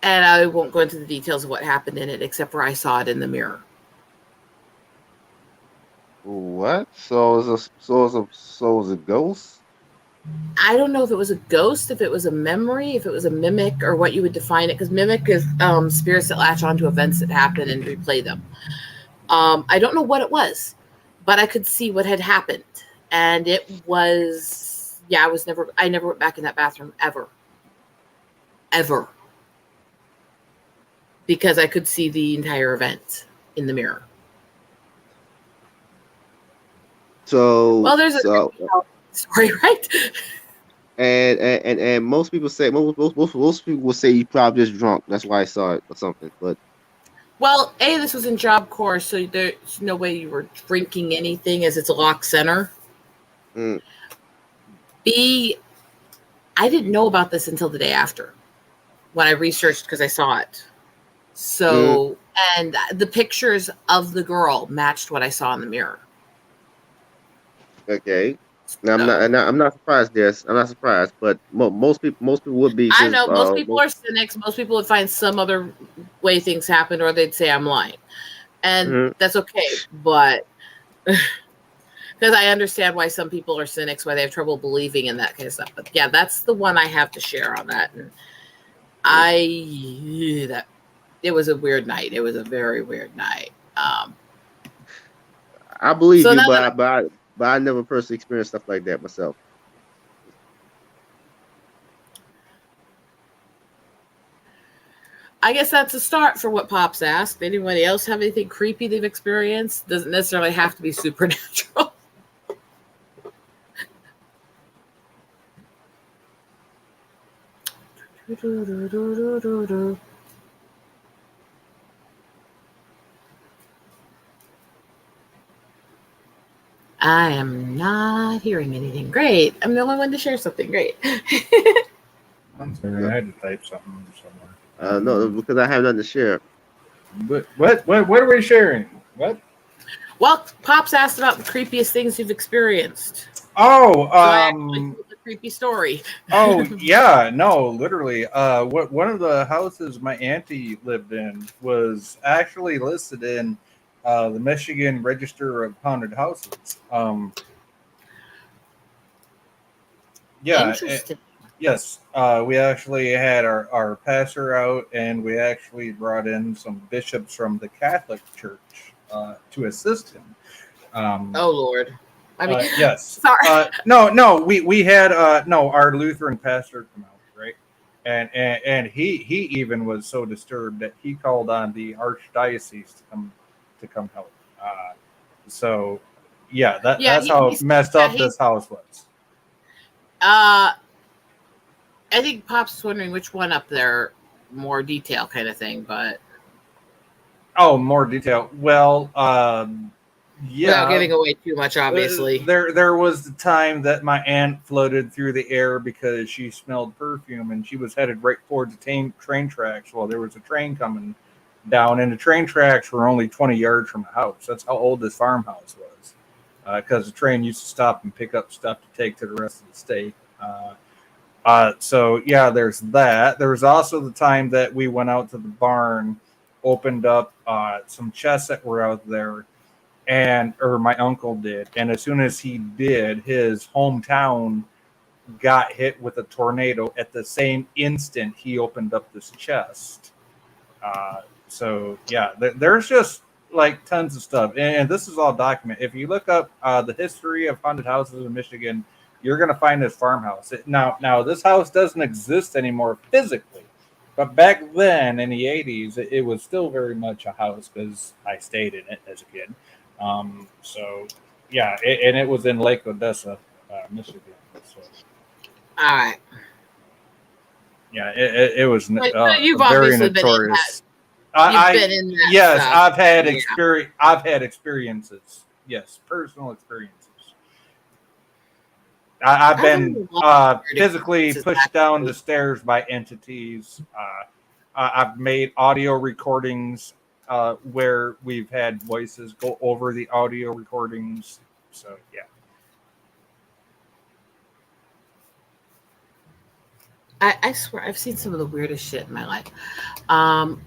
And I won't go into the details of what happened in it, except for I saw it in the mirror. What? So it was a ghost? I don't know if it was a ghost, if it was a memory, if it was a mimic, or what you would define it, because mimic is spirits that latch onto events that happen and replay them. I don't know what it was, but I could see what had happened. And it was, I never went back in that bathroom ever. Ever. Because I could see the entire event in the mirror. So, well, there's a story, right? And most people say most people will say you probably just drunk. That's why I saw it or something. But Well, A, this was in Job Corps, so there's no way you were drinking anything as it's a locked center. mm, B, I didn't know about this until the day after when I researched because I saw it. So, and the pictures of the girl matched what I saw in the mirror. okay. Now So, I'm not surprised. This I'm not surprised, but most people would be. I 'Cause, know most people are cynics. Most people would find some other way things happened, or they'd say I'm lying. And Mhm. that's okay. But because I understand why some people are cynics, why they have trouble believing in that kind of stuff. But yeah, that's the one I have to share on that. And it was a weird night. It was a very weird night. I believe So you, now but I never personally experienced stuff like that myself. I guess that's a start for what Pops asked. Anybody else have anything creepy they've experienced? Doesn't necessarily have to be supernatural. I am not hearing anything. Great. I'm the only one to share something. Great. I'm sorry, I had to type something somewhere. No, because I have nothing to share. What are we sharing? What? Well, Pops asked about the creepiest things you've experienced. Oh, a creepy story. Oh yeah, no, literally. One of the houses my auntie lived in was actually listed in the Michigan Register of Haunted Houses. Yeah. Interesting. Yes, we actually had our pastor out, and we actually brought in some bishops from the Catholic Church to assist him. Oh Lord. I mean, yes. Sorry. No. We had our Lutheran pastor come out, right? And he even was so disturbed that he called on the archdiocese to come help. So yeah, that's how messed up this house was. I think Pops is wondering which one up there, more detail kind of thing, but more detail. Well, yeah, without giving away too much, obviously. There was the time that my aunt floated through the air because she smelled perfume, and she was headed right towards the train tracks. Well, there was a train coming down, and the train tracks were only 20 yards from the house. That's how old this farmhouse was, because the train used to stop and pick up stuff to take to the rest of the state. So yeah, there's that. There was also the time that we went out to the barn, opened up some chests that were out there, or my uncle did. And as soon as he did, his hometown got hit with a tornado at the same instant he opened up this chest. So yeah, there's just like tons of stuff. And this is all documented. If you look up the history of haunted houses in Michigan, you're going to find this farmhouse. Now, this house doesn't exist anymore physically, but back then in the 80s, it was still very much a house because I stayed in it as a kid. So, yeah, and it was in Lake Odessa, Michigan. So, all right. Yeah, it was you've very obviously notorious. Been in that yes, stuff. I've had experience. I've had experiences. Yes, personal experiences. I've been physically pushed down the stairs by entities. I've made audio recordings where we've had voices go over the audio recordings. So, yeah. I swear I've seen some of the weirdest shit in my life. And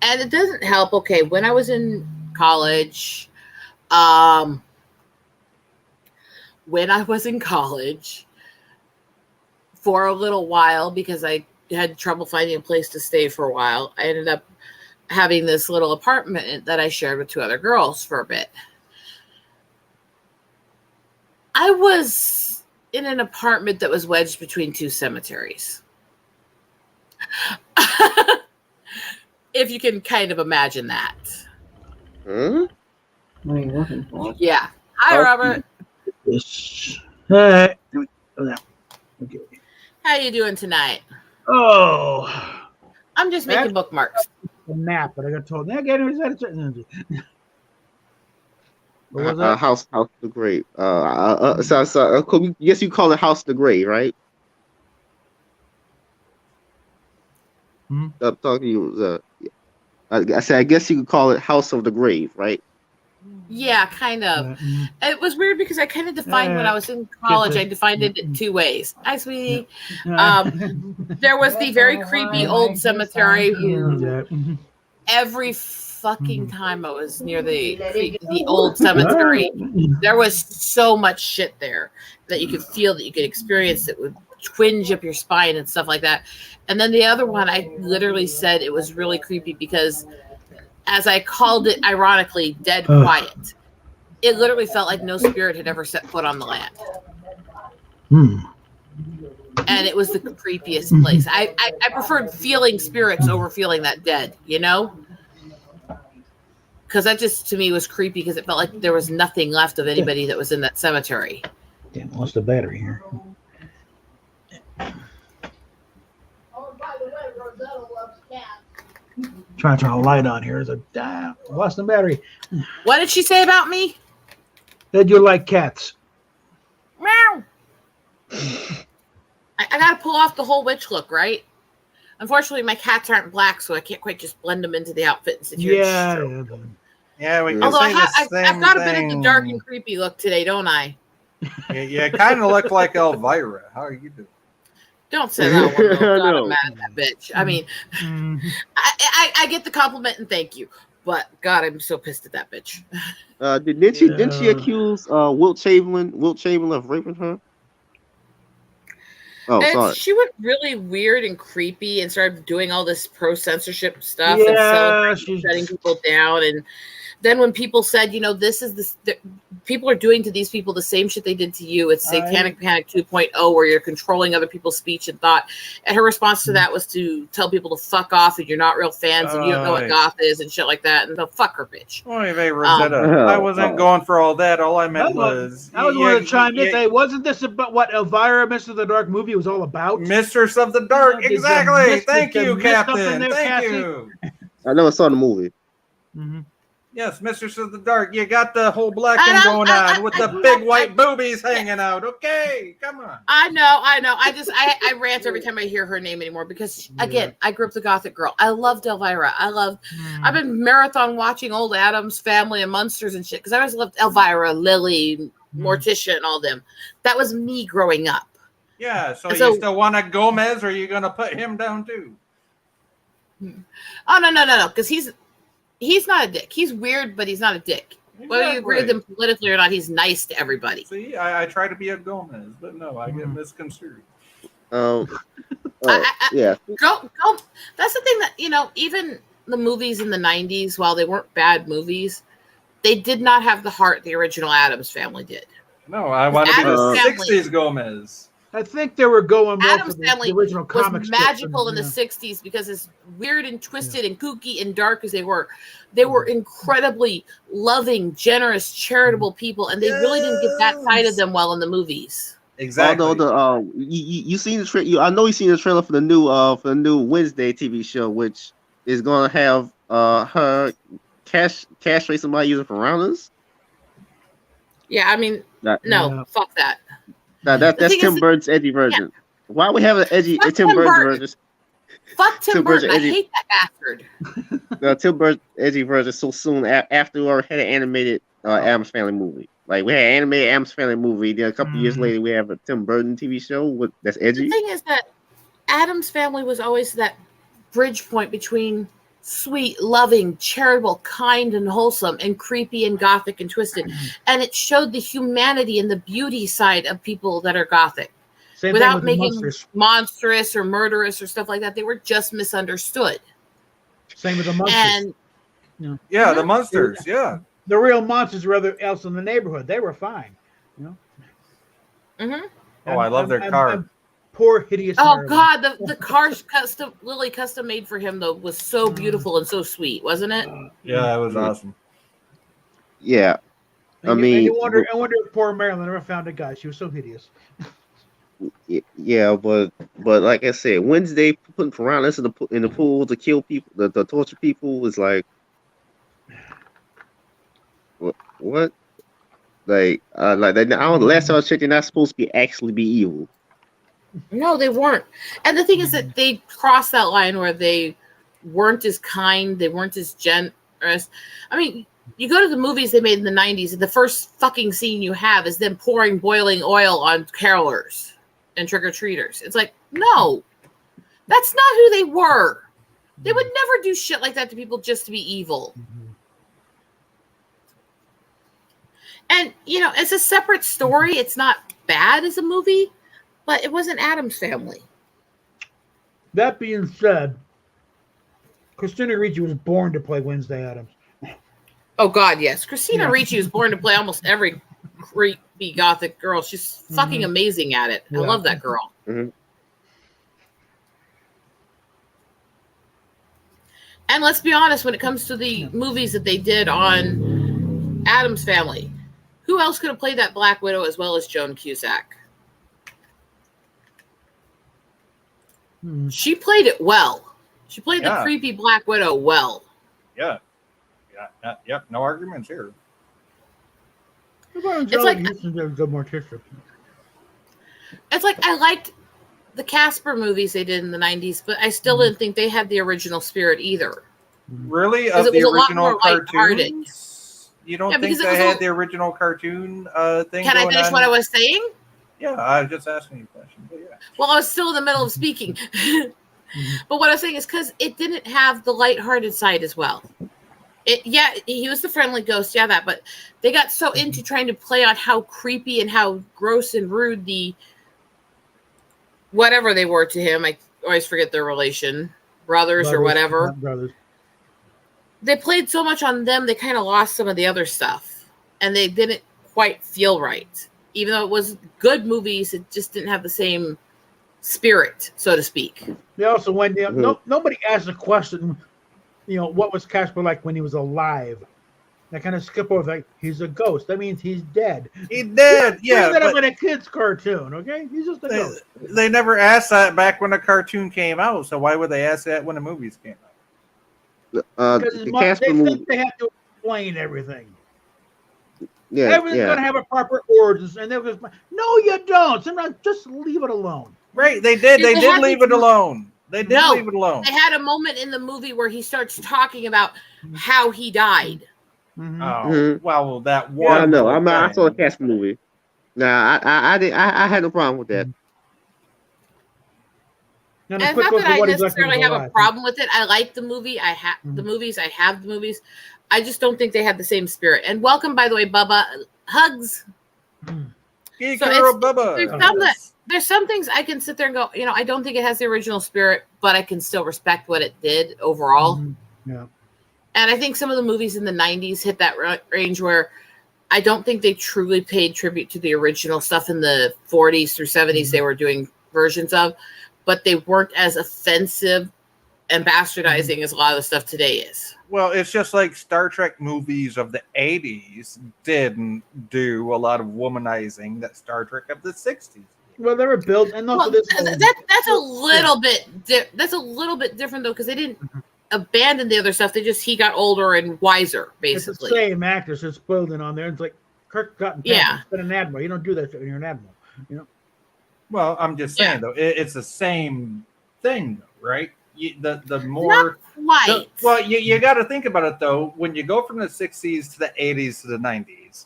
it doesn't help. Okay, when I was in college, for a little while, because I had trouble finding a place to stay for a while, I ended up having this little apartment that I shared with two other girls for a bit. I was in an apartment that was wedged between two cemeteries. If you can kind of imagine that. Hmm? What are you looking for? Yeah. Hi, Robert. Hey. Okay. How you doing tonight? Oh, I'm just making bookmarks. a nap, but I got told. Again, was that what was that? House of the Grave. Yes, you call it House of the Grave, right? I'm talking to you. I said, I guess you could call it House of the Grave, right? Yeah, kind of. It was weird because I kind of defined when I was in college. I defined it in two ways. Hi, sweetie. There was the very creepy old cemetery. Every fucking time I was near the old cemetery, there was so much shit there that you could feel, that you could experience, that would twinge up your spine and stuff like that. And then the other one, I literally said it was really creepy because, as I called it ironically, dead quiet. It literally felt like no spirit had ever set foot on the land. And it was the creepiest place. I preferred feeling spirits over feeling that dead, you know? Because that just, to me, was creepy because it felt like there was nothing left of anybody that was in that cemetery. Damn, lost the battery here. Trying to turn a light on here. It's like, damn, lost the battery. What did she say about me? That you like cats. Meow. I got to pull off the whole witch look, right? Unfortunately, my cats aren't black, so I can't quite just blend them into the outfit and sit here. Yeah, we can Although say the same I've got a bit thing. of the dark and creepy look today, don't I? Yeah, kind of look like Elvira. How are you doing? Don't say that one. God, No. I'm mad at that bitch. I mean, I get the compliment and thank you, but God, I'm so pissed at that bitch. Didn't she accuse Wilt Chamberlain of raping her? Oh, And sorry. she went really weird and creepy and started doing all this pro-censorship stuff and Yeah, celebrating, shutting people down. And then when people said, this is people are doing to these people the same shit they did to you. It's Satanic Panic 2.0, where you're controlling other people's speech and thought. And her response to that was to tell people to fuck off and you're not real fans and you don't know what goth is and shit like that. And the fuck her, bitch. Oy vey, Rosetta. I wasn't going for all that. All I meant was... I was going to chime in. Say, wasn't this about what Elvira, Mistress of the Dark movie was all about? Mistress of the Dark, exactly. Thank you, Captain. Thank you. I never saw the movie. Yes, Mistress of the Dark. You got the whole black thing going on with the big white boobies hanging out. Okay, come on. I know. I rant every time I hear her name anymore because, again, I grew up the gothic girl. I loved Elvira. I've been marathon watching old Addams Family and Munsters and shit because I always loved Elvira, Lily, Morticia, and all them. That was me growing up. Yeah, so you still want a Gomez, or are you going to put him down too? Oh, no, because he's not a dick. He's weird, but he's not a dick. Whether you agree with him politically or not, he's nice to everybody. See, I try to be a Gomez, but no, I get misconstrued. Yeah. Go. That's the thing that, even the movies in the 90s, while they weren't bad movies, they did not have the heart the original Addams Family did. No, I want to be the 60s Gomez. I think they were going more Addams for Family the original comics. was magical in the 60s because as weird and twisted and kooky and dark as they were incredibly loving, generous, charitable people, and they really didn't get that side of them well in the movies. Exactly. Although you seen the trailer, I know you seen the trailer for the new Wednesday TV show, which is gonna have her castrate somebody using piranhas. Yeah, I mean, fuck that. That's Tim Burton's edgy version. Yeah. Why we have an edgy Tim Burton version? Fuck Tim Burton. I hate that bastard. Tim Burton's edgy version so soon after we already had an animated Addams Family movie. Like we had an animated Addams Family movie. Then a couple years later, we have a Tim Burton TV show that's edgy. The thing is that Addams Family was always that bridge point between sweet, loving, charitable, kind, and wholesome, and creepy and gothic and twisted. And it showed the humanity and the beauty side of people that are gothic. Same without making monstrous or murderous or stuff like that. They were just misunderstood. Same with the monsters. And the monsters, yeah. The real monsters were other else in the neighborhood. They were fine. Mm-hmm. I love their car. Poor hideous. Oh Marilyn. God, the car Lily custom made for him though was so beautiful and so sweet, wasn't it? Yeah, it was awesome. Yeah, I wonder if poor Marilyn never found a guy. She was so hideous. Yeah, but like I said, Wednesday putting piranhas in the pool to kill people, to torture people is like what? Like that. I don't. The last time I was checking, they're not supposed to be evil. No, they weren't. And the thing is that they crossed that line where they weren't as kind, they weren't as generous. I mean, you go to the movies they made in the 90s, and the first fucking scene you have is them pouring boiling oil on carolers and trick-or-treaters. It's like, no, that's not who they were. They would never do shit like that to people just to be evil. And, you know, it's a separate story. It's not bad as a movie, but it wasn't Addams Family. That being said, Christina Ricci was born to play Wednesday Addams. Oh, God, yes. Christina Ricci was born to play almost every creepy gothic girl. She's fucking amazing at it. I love that girl. And let's be honest, when it comes to the movies that they did on Addams Family, who else could have played that Black Widow as well as Joan Cusack? She played it well. She played the creepy Black Widow well. Yeah. Yep. No arguments here. It's like I liked the Casper movies they did in the 90s, but I still didn't think they had the original spirit either. Really? Of the original cartoons? You don't think they had the original cartoon thing? Can I finish what I was saying? Yeah, I was just asking you a question. But yeah. Well, I was still in the middle of speaking. But what I was saying is because it didn't have the lighthearted side as well. He was the friendly ghost, but they got so into trying to play on how creepy and how gross and rude the whatever they were to him. I always forget their relation, brothers or whatever. Brothers. They played so much on them, they kind of lost some of the other stuff, and they didn't quite feel right. Even though it was good movies, it just didn't have the same spirit, so to speak. They also went down. Nobody asked the question, what was Casper like when he was alive? They kind of skip over, like, he's a ghost. That means he's dead. He's dead, yeah. That up in a kid's cartoon, okay? He's just a ghost. They never asked that back when the cartoon came out, so why would they ask that when the movies came out? Because they think they have to explain everything. Yeah, everything's going to have a proper origins, and they're just no, you don't. Sometimes just leave it alone. Right? They did. They did leave it alone. They did leave it alone. They had a moment in the movie where he starts talking about how he died. Oh, well, that one. Yeah, no, I saw the Casper movie. Nah, I had no problem with that. And it's not that I necessarily have a problem with it. I like the movie. I have the movies. I have the movies. I just don't think they have the same spirit. And welcome, by the way, Bubba. Hugs. Hey, girl, Bubba. There's some things I can sit there and go, I don't think it has the original spirit, but I can still respect what it did overall. Yeah. And I think some of the movies in the 90s hit that range where I don't think they truly paid tribute to the original stuff in the 40s through 70s they were doing versions of, but they weren't as offensive and bastardizing as a lot of the stuff today is. Well, it's just like Star Trek movies of the 80s didn't do a lot of womanizing that Star Trek of the 60s. Well, they were built, and also that's a little bit that's a little bit different though, because they didn't abandon the other stuff. He got older and wiser, basically. It's the same actors that's building on there. It's like Kirk got been an admiral. You don't do that when you're an admiral, Well, I'm just saying though, it's the same thing, though, right? The more not quite. You got to think about it though. When you go from the 60s to the 80s to the 90s,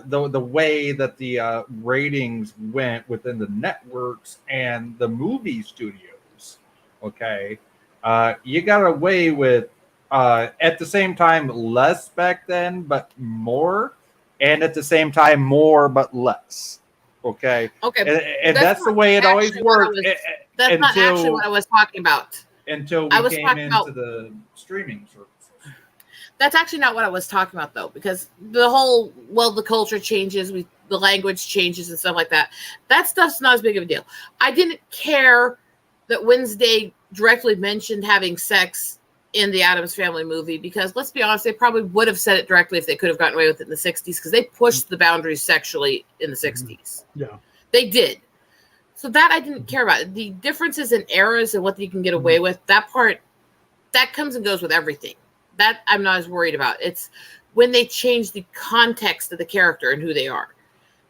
the way that the ratings went within the networks and the movie studios, okay, you got away with at the same time less back then, but more, and at the same time more but less. Okay. And that's the way it always worked. That's not actually what I was talking about. Until we came into the streaming services. That's actually not what I was talking about, though, because the culture changes, the language changes and stuff like that. That stuff's not as big of a deal. I didn't care that Wednesday directly mentioned having sex in the Addams Family movie because, let's be honest, they probably would have said it directly if they could have gotten away with it in the 60s because they pushed the boundaries sexually in the 60s. Yeah. They did. So that I didn't care about. The differences in eras and what you can get away with, that part, that comes and goes with everything. That I'm not as worried about. It's when they change the context of the character and who they are.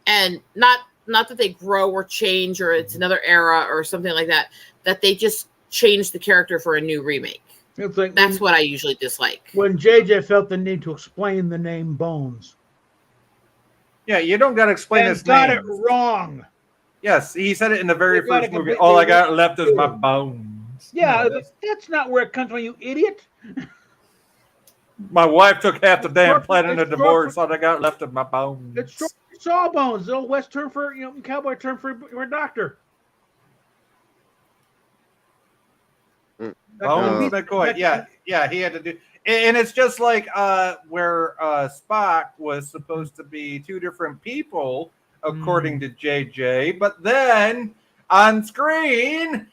And not that they grow or change or it's another era or something like that, that they just change the character for a new remake. It's like that's what I usually dislike. When JJ felt the need to explain the name Bones. Yeah, you don't got to explain his name. Got it wrong. Yes, he said it in the very first movie. All I got left is my bones. Yeah, no, that's not where it comes from, you idiot. My wife took half the damn planet in a divorce. All I got left is my bones. It's Sawbones, the old West term for, cowboy term for a doctor. Bones McCoy. Yeah, he had to do. And it's just like where Spock was supposed to be two different people, according to JJ. But then on screen,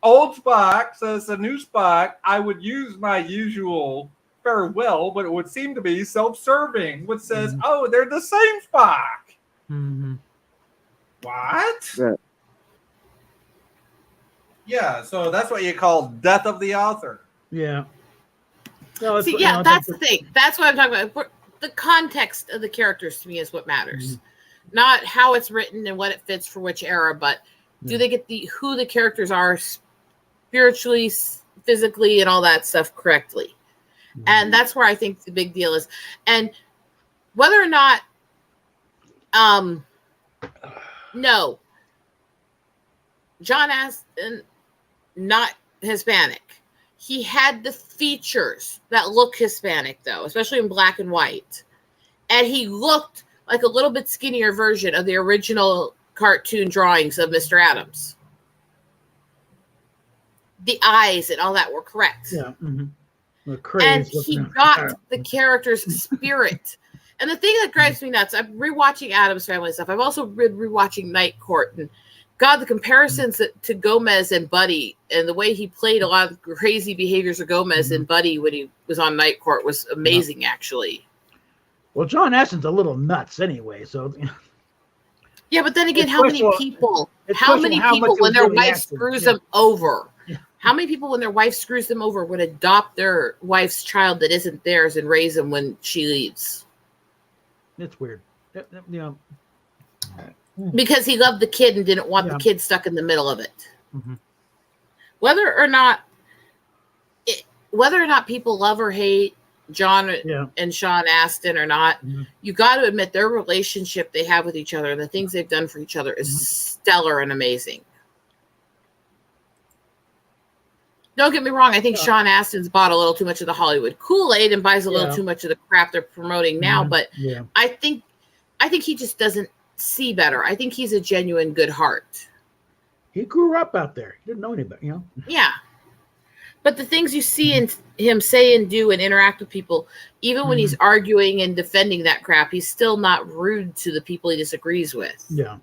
old Spock says the new Spock, I would use my usual farewell, but it would seem to be self-serving, which says, oh, they're the same Spock. Mm-hmm. What? Yeah, so that's what you call death of the author. Yeah. No, see, yeah, that's the thing. That's what I'm talking about. The context of the characters to me is what matters, not how it's written and what it fits for which era. But do they get who the characters are spiritually, physically, and all that stuff correctly? And that's where I think the big deal is. And whether or not, no, John Astin, not Hispanic. He had the features that look Hispanic, though, especially in black and white. And he looked like a little bit skinnier version of the original cartoon drawings of Mr. Adams. The eyes and all that were correct. Yeah. Mm-hmm. And he got the character's spirit. And the thing that drives me nuts, I'm rewatching Addams Family stuff. I've also been rewatching Night Court. And God, the comparisons to Gomez and Buddy and the way he played a lot of the crazy behaviors of Gomez and Buddy when he was on Night Court was amazing, actually. Well, John Astin's a little nuts anyway, so... Yeah, but then again, how many people, when their wife screws them over, how many people when their wife screws them over would adopt their wife's child that isn't theirs and raise them when she leaves? It's weird. Because he loved the kid and didn't want the kid stuck in the middle of it. Mm-hmm. Whether or not people love or hate John and Sean Astin or not, you got to admit their relationship they have with each other and the things they've done for each other is stellar and amazing. Don't get me wrong. I think Sean Astin's bought a little too much of the Hollywood Kool-Aid and buys a little too much of the crap they're promoting now. But I think he just doesn't see better. I think he's a genuine good heart. He grew up out there. He didn't know anybody, Yeah. But the things you see in him say and do and interact with people, even when he's arguing and defending that crap, he's still not rude to the people he disagrees with. Yeah.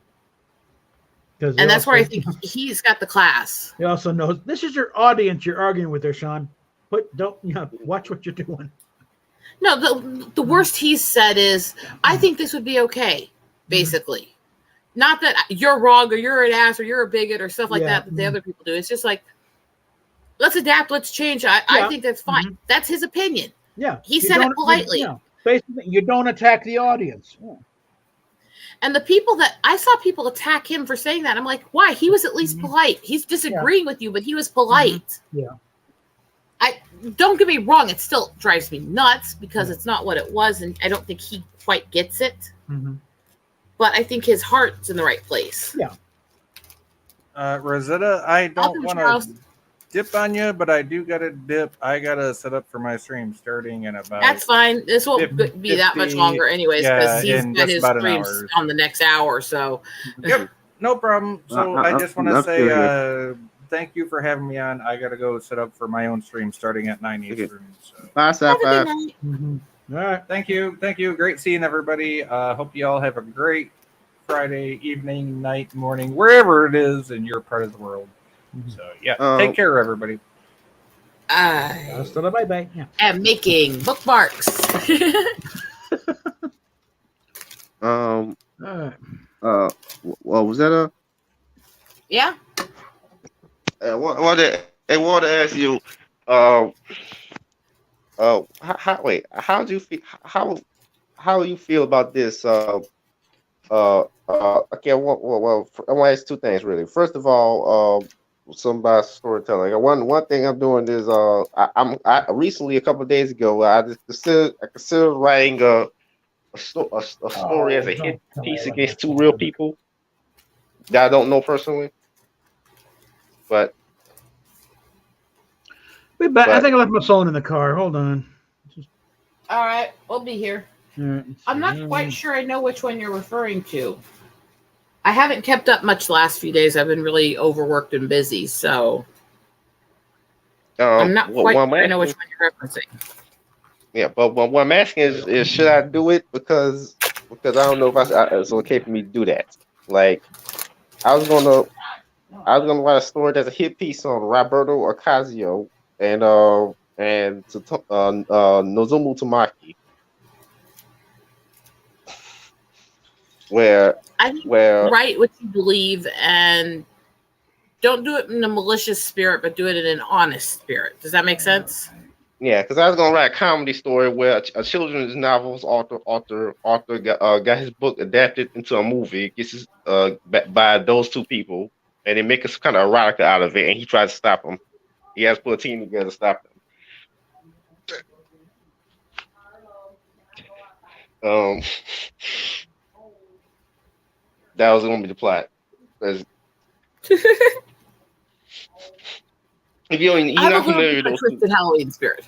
And that's where I think he's got the class. He also knows this is your audience you're arguing with there, Sean. But don't watch what you're doing. No, the worst he's said is, I think this would be okay, basically. Not that you're wrong or you're an ass or you're a bigot or stuff like that the other people do. It's just like, let's adapt, let's change. I think that's fine. That's his opinion. Yeah. He said it politely. Basically, you don't attack the audience. Yeah. And the people that I saw people attack him for saying that, I'm like, why? He was at least polite. He's disagreeing with you, but he was polite. Yeah. Don't get me wrong, it still drives me nuts because it's not what it was, and I don't think he quite gets it. But I think his heart's in the right place. Yeah. Rosetta, I don't want to dip on you, but I do got to dip. I got to set up for my stream starting in about... That's fine. This won't be that much longer anyways, because he's got his streams on the next hour, so... Yep, no problem. So I just want to say thank you for having me on. I got to go set up for my own stream starting at 9 Eastern. So. Bye. All right. Thank you. Great seeing everybody. Hope you all have a great Friday evening, night, morning, wherever it is in your part of the world. So take care, everybody. Bye-bye. Yeah. And making bookmarks. What was that? Yeah. I want to ask you, how do you feel? How you feel about this? Okay. I want to ask two things really. First of all, some about storytelling. One thing I'm doing is I recently a couple of days ago I considered writing a story as a hit piece against two real people that I don't know personally, but. Be back. I think I left my phone in the car. Hold on. All right, we'll be here. Right. I'm not quite sure I know which one you're referring to. I haven't kept up much the last few days. I've been really overworked and busy, so I'm not quite sure I know which one you're referencing. Yeah, but what I'm asking is should I do it because I don't know if it's okay for me to do that. Like I was gonna write a story that's a hit piece on Roberto Ocasio and Nozomu Tamaki, where write what you believe and don't do it in a malicious spirit, but do it in an honest spirit. Does that make sense? Yeah, because I was gonna write a comedy story where a children's novels author got his book adapted into a movie. It gets by those two people, and they make us kind of erotica out of it. And he tries to stop them. He has to put a team together to stop them. That was gonna be the plot. If you're not familiar with those twisted Halloween spirit.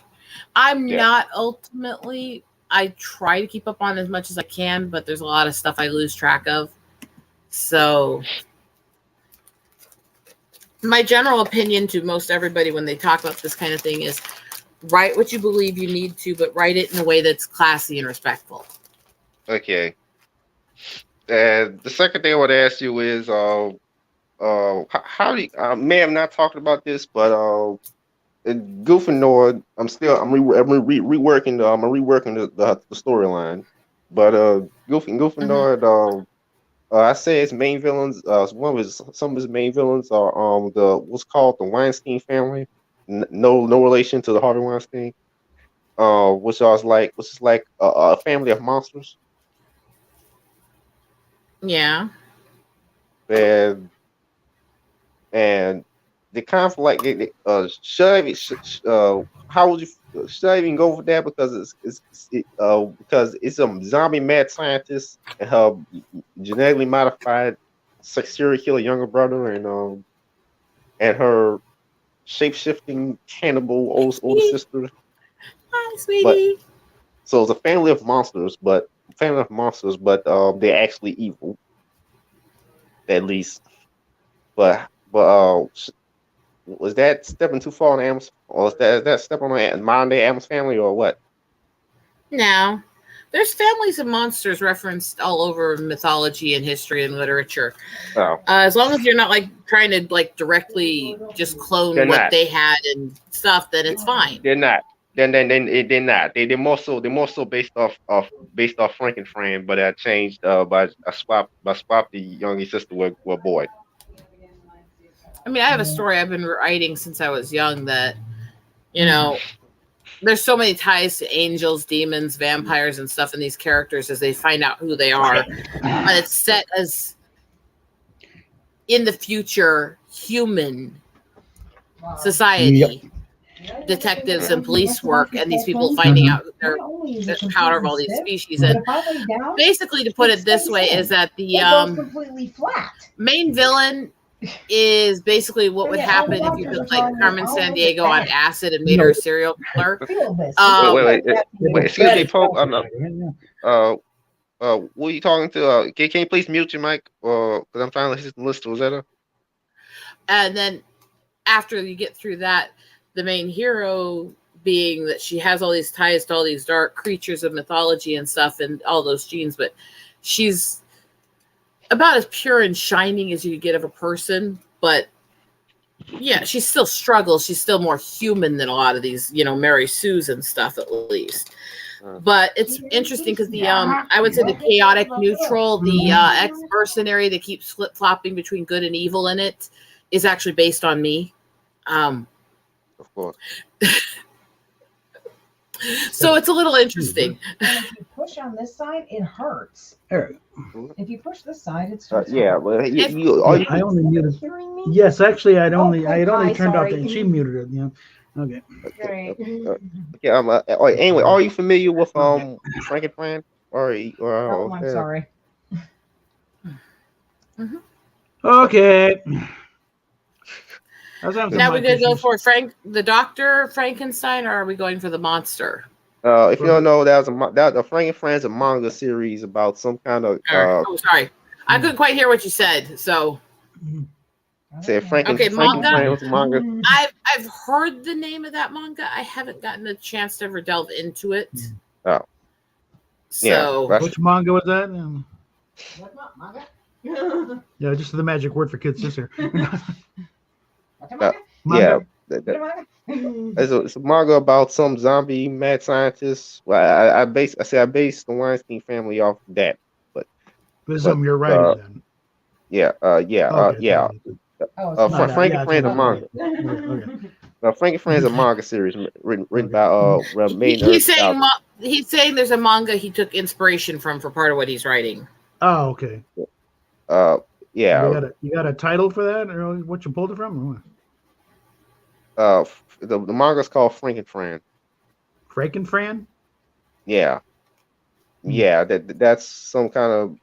I'm not ultimately. I try to keep up on as much as I can, but there's a lot of stuff I lose track of. So, my general opinion to most everybody when they talk about this kind of thing is write what you believe you need to, but write it in a way that's classy and respectful. Okay. And the second thing I want to ask you is, how do you, I may have not talked about this, but in Gryffindor, I'm reworking the storyline. But Gryffindor, I say his main villains. Some of his main villains are what's called the Weinstein family. No relation to the Harvey Weinstein. Which is like a family of monsters. Yeah. And the conflict, how would you should I even go for that? Because because it's a zombie mad scientist and her genetically modified serial killer younger brother and her shape-shifting cannibal older sister. Hi, sweetie. So it's a family of monsters, but they're actually evil, at least. But was that stepping too far on Adams, or is that step on the modern day Adams family, or what? No, there's families of monsters referenced all over mythology and history and literature. Oh. As long as you're not like trying to like directly just clone they had and stuff, then it's fine. They're not. Then they're not. They're more so based off Frankenfran, but I changed by swap the youngest sister with a boy. I mean, I have a story I've been writing since I was young that, there's so many ties to angels, demons, vampires, and stuff in these characters as they find out who they are. But it's set as in the future human society, detectives and police work, and these people finding out they're powder of all these species. And basically, to put it this way, is that the main villain is basically what would happen if you put like Carmen Sandiego on acid and made her a serial killer. Wait, excuse me, Pope. Who are you talking to? Can you please mute your mic? Because I'm trying to listen to Rosetta. And then after you get through that, the main hero being that she has all these ties to all these dark creatures of mythology and stuff and all those genes, but she's about as pure and shining as you could get of a person. But yeah, she still struggles. She's still more human than a lot of these, Mary Sues and stuff, at least. But it's interesting because the I would say the chaotic neutral, the ex-mercenary that keeps flip-flopping between good and evil in it is actually based on me. Of course. So it's a little interesting. And if you push on this side, it hurts. If you push this side, it starts. Yeah, well, I only muted. Yes, actually, I had only turned off and she muted it. Yeah. Okay. Anyway, are you familiar with Frankenfran? Oh, I'm sorry. Okay. Now we're gonna go for the Dr. Frankenstein, or are we going for the monster? If you don't know, the Frankenfran's a manga series about some kind of. Oh, sorry, I couldn't quite hear what you said. So. Frankenfran was a manga. I've heard the name of that manga. I haven't gotten a chance to ever delve into it. Oh. So which manga was that? Yeah, just the magic word for kids sister. It's a manga about some zombie mad scientist. Well, I based the Weinstein family off that, but you're right. Then. Frankenfran's a manga. Frankenfran's a manga series written by he's saying there's a manga he took inspiration from for part of what he's writing. Oh, okay. Yeah. You got a title for that, or what you pulled it from? The manga's called Frankenfran. Frankenfran? Yeah. Yeah, that's some kind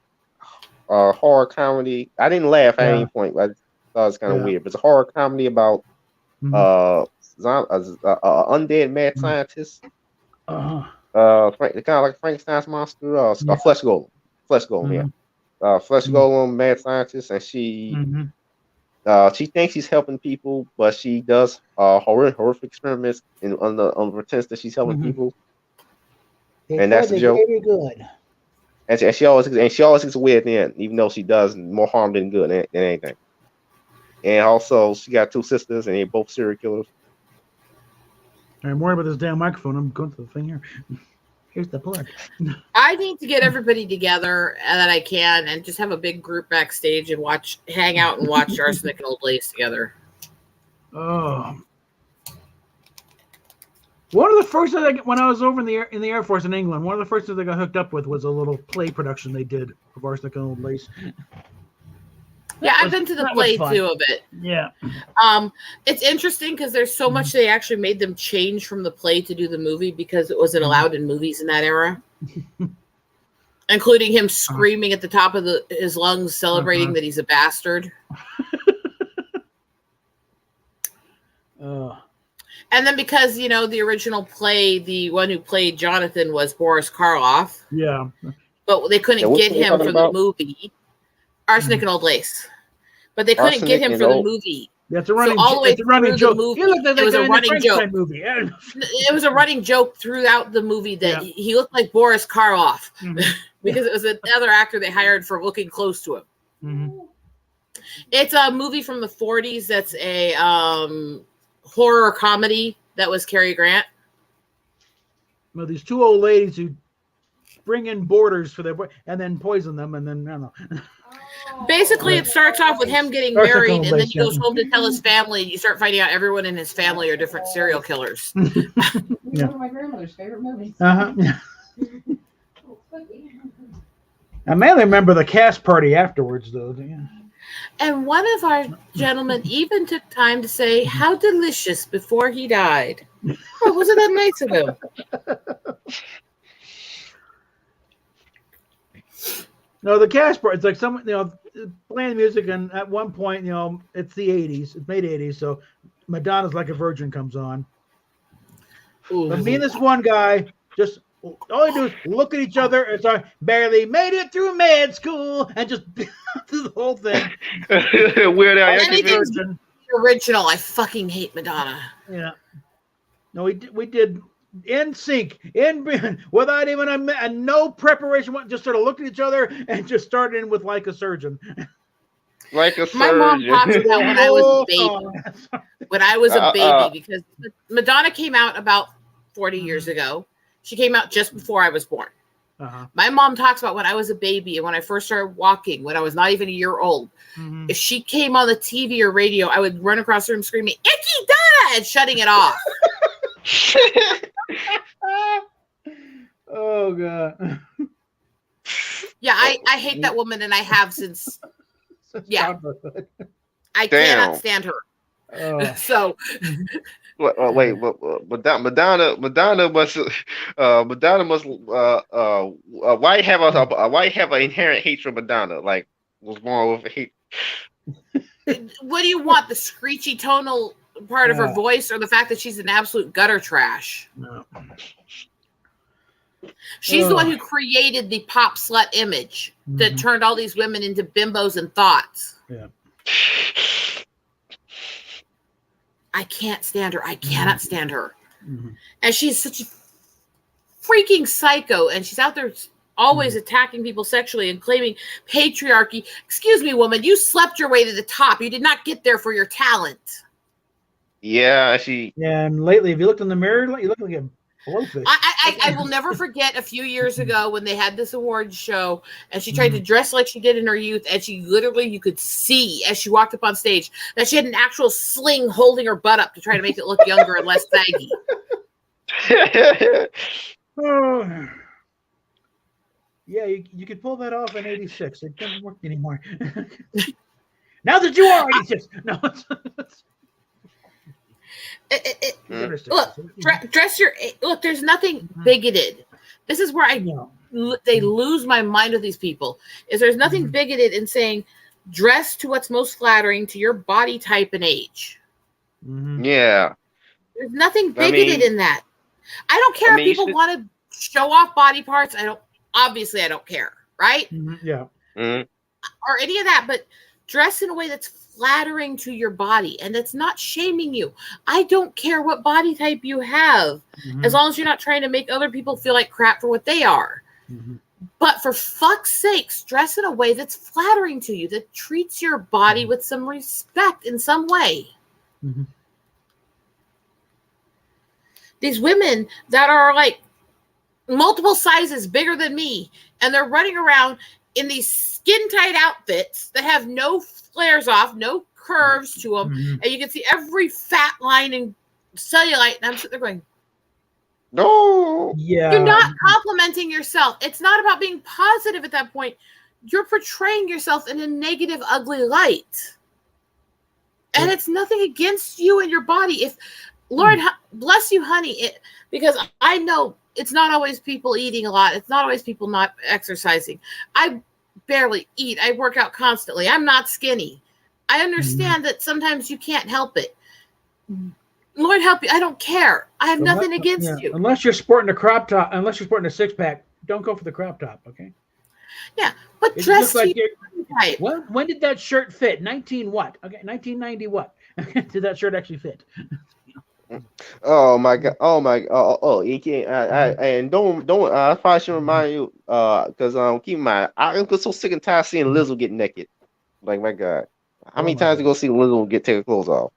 of horror comedy. I didn't laugh at any point. I thought it was kind of weird. But it's a horror comedy about undead mad scientist. Kind of like Frankenstein's monster, a flesh golem. Flesh golem, mad scientist, and she thinks she's helping people, but she does horrific experiments on the pretense that she's helping people. And that's the joke. Very good. And she always gets away at the end, even though she does more harm than good than anything. And also, she got two sisters, and they're both serial killers. I'm worried about this damn microphone. I'm going to the thing here. Here's the plug. I need to get everybody together that I can and just have a big group backstage and hang out and watch Arsenic and Old Lace together. Oh. One of the first things when I was over in the Air Force in England, one of the first things I got hooked up with was a little play production they did of Arsenic and Old Lace. Yeah, I've been to the play too of it. Yeah. It's interesting because there's so much they actually made them change from the play to do the movie because it wasn't allowed in movies in that era. Including him screaming at the top of his lungs, celebrating that he's a bastard. And then because, the original play, the one who played Jonathan was Boris Karloff. Yeah. But they couldn't get him for the movie. Arsenic and Old Lace. But they couldn't get him for the movie. Yeah, it's a running, so all the way running joke. The movie, it was a running joke. Movie. It was a running joke throughout the movie that he looked like Boris Karloff because it was another actor they hired for looking close to him. It's a movie from the 40s that's a horror comedy that was Cary Grant. Well, these two old ladies who bring in boarders for their and then poison them, and then I don't know. Basically, it starts off with him getting married, and then he goes home to tell his family, and you start finding out everyone in his family are different serial killers. One of my grandmother's favorite movies. I mainly remember the cast party afterwards, though. And one of our gentlemen even took time to say, "How delicious" before he died. Oh, wasn't that nice of him? No, the cast part, it's like playing music, and at one point, it's the 80s. It's made 80s, so Madonna's Like a Virgin comes on. But me and this one guy, just all they do is look at each other and start, barely made it through med school, and just do the whole thing. Weird Al Anything's original. I fucking hate Madonna. Yeah. No, we did in sync, without even no preparation, just sort of looked at each other and just started in with Like a Surgeon. Like a surgeon. My mom talked about when I was a baby. When I was a baby, because Madonna came out about 40 years ago, She came out just before I was born. Uh-huh. My mom talks about when I was a baby and when I first started walking, when I was not even a year old. Mhm. If she came on the TV or radio, I would run across the room screaming, "Icky Donna!" and shutting it off. Oh God. Yeah, I hate that woman, and I have since. Yeah, I cannot stand her. Oh. So, Wait, Madonna must why have an inherent hatred of Madonna? Like, was born with hate. what do you want? The screechy tonal part of her Yeah. voice, or the fact that she's an absolute gutter trash? No. She's the one who created the pop slut image that turned all these women into bimbos and thoughts. Yeah. I can't stand her. I cannot stand her. Mm-hmm. And she's such a freaking psycho. And she's out there always attacking people sexually and claiming patriarchy. Excuse me, woman. You slept your way to the top. You did not get there for your talent. Yeah, she. Yeah, and lately, if you looked in the mirror, you look like a blowfish. I will never forget a few years ago when they had this awards show and she tried to dress like she did in her youth, and she literally, you could see as she walked up on stage that she had an actual sling holding her butt up to try to make it look younger and less saggy. Oh. Yeah, you could pull that off in '86. It doesn't work anymore. Now that you are 86. No, Look, dress your. Look, there's nothing bigoted. This is where they lose my mind with these people. Is there's nothing bigoted in saying dress to what's most flattering to your body type and age. Yeah. There's nothing bigoted in that. I don't care if people want to show off body parts. Obviously I don't care, right? Yeah. Or any of that, but dress in a way that's flattering to your body and that's not shaming you. I don't care what body type you have, as long as you're not trying to make other people feel like crap for what they are. But for fuck's sakes, dress in a way that's flattering to you, that treats your body with some respect in some way. These women that are like multiple sizes bigger than me, and they're running around in these skin-tight outfits that have no flares off, no curves to them, and you can see every fat line and cellulite, and I'm sitting there going, no. Yeah. You're not complimenting yourself. It's not about being positive at that point. You're portraying yourself in a negative, ugly light. And it's nothing against you and your body. If, Lord bless you, honey, because I know it's not always people eating a lot. It's not always people not exercising. I barely eat. I work out constantly. I'm not skinny. I understand that sometimes you can't help it. Lord help you. I don't care. I have nothing against you. Unless you're sporting a crop top, unless you're sporting a six-pack, don't go for the crop top, okay? Yeah, but It's dress just like to your type. When did that shirt fit? 19 what? Okay, 1990 what? Did that shirt actually fit? Oh my god! Oh my! Oh, you can't. And don't. I probably should remind you. Because keep in mind, I'm so sick and tired of seeing Lizzo get naked. Like, my god, how many times you go see Lizzo take her clothes off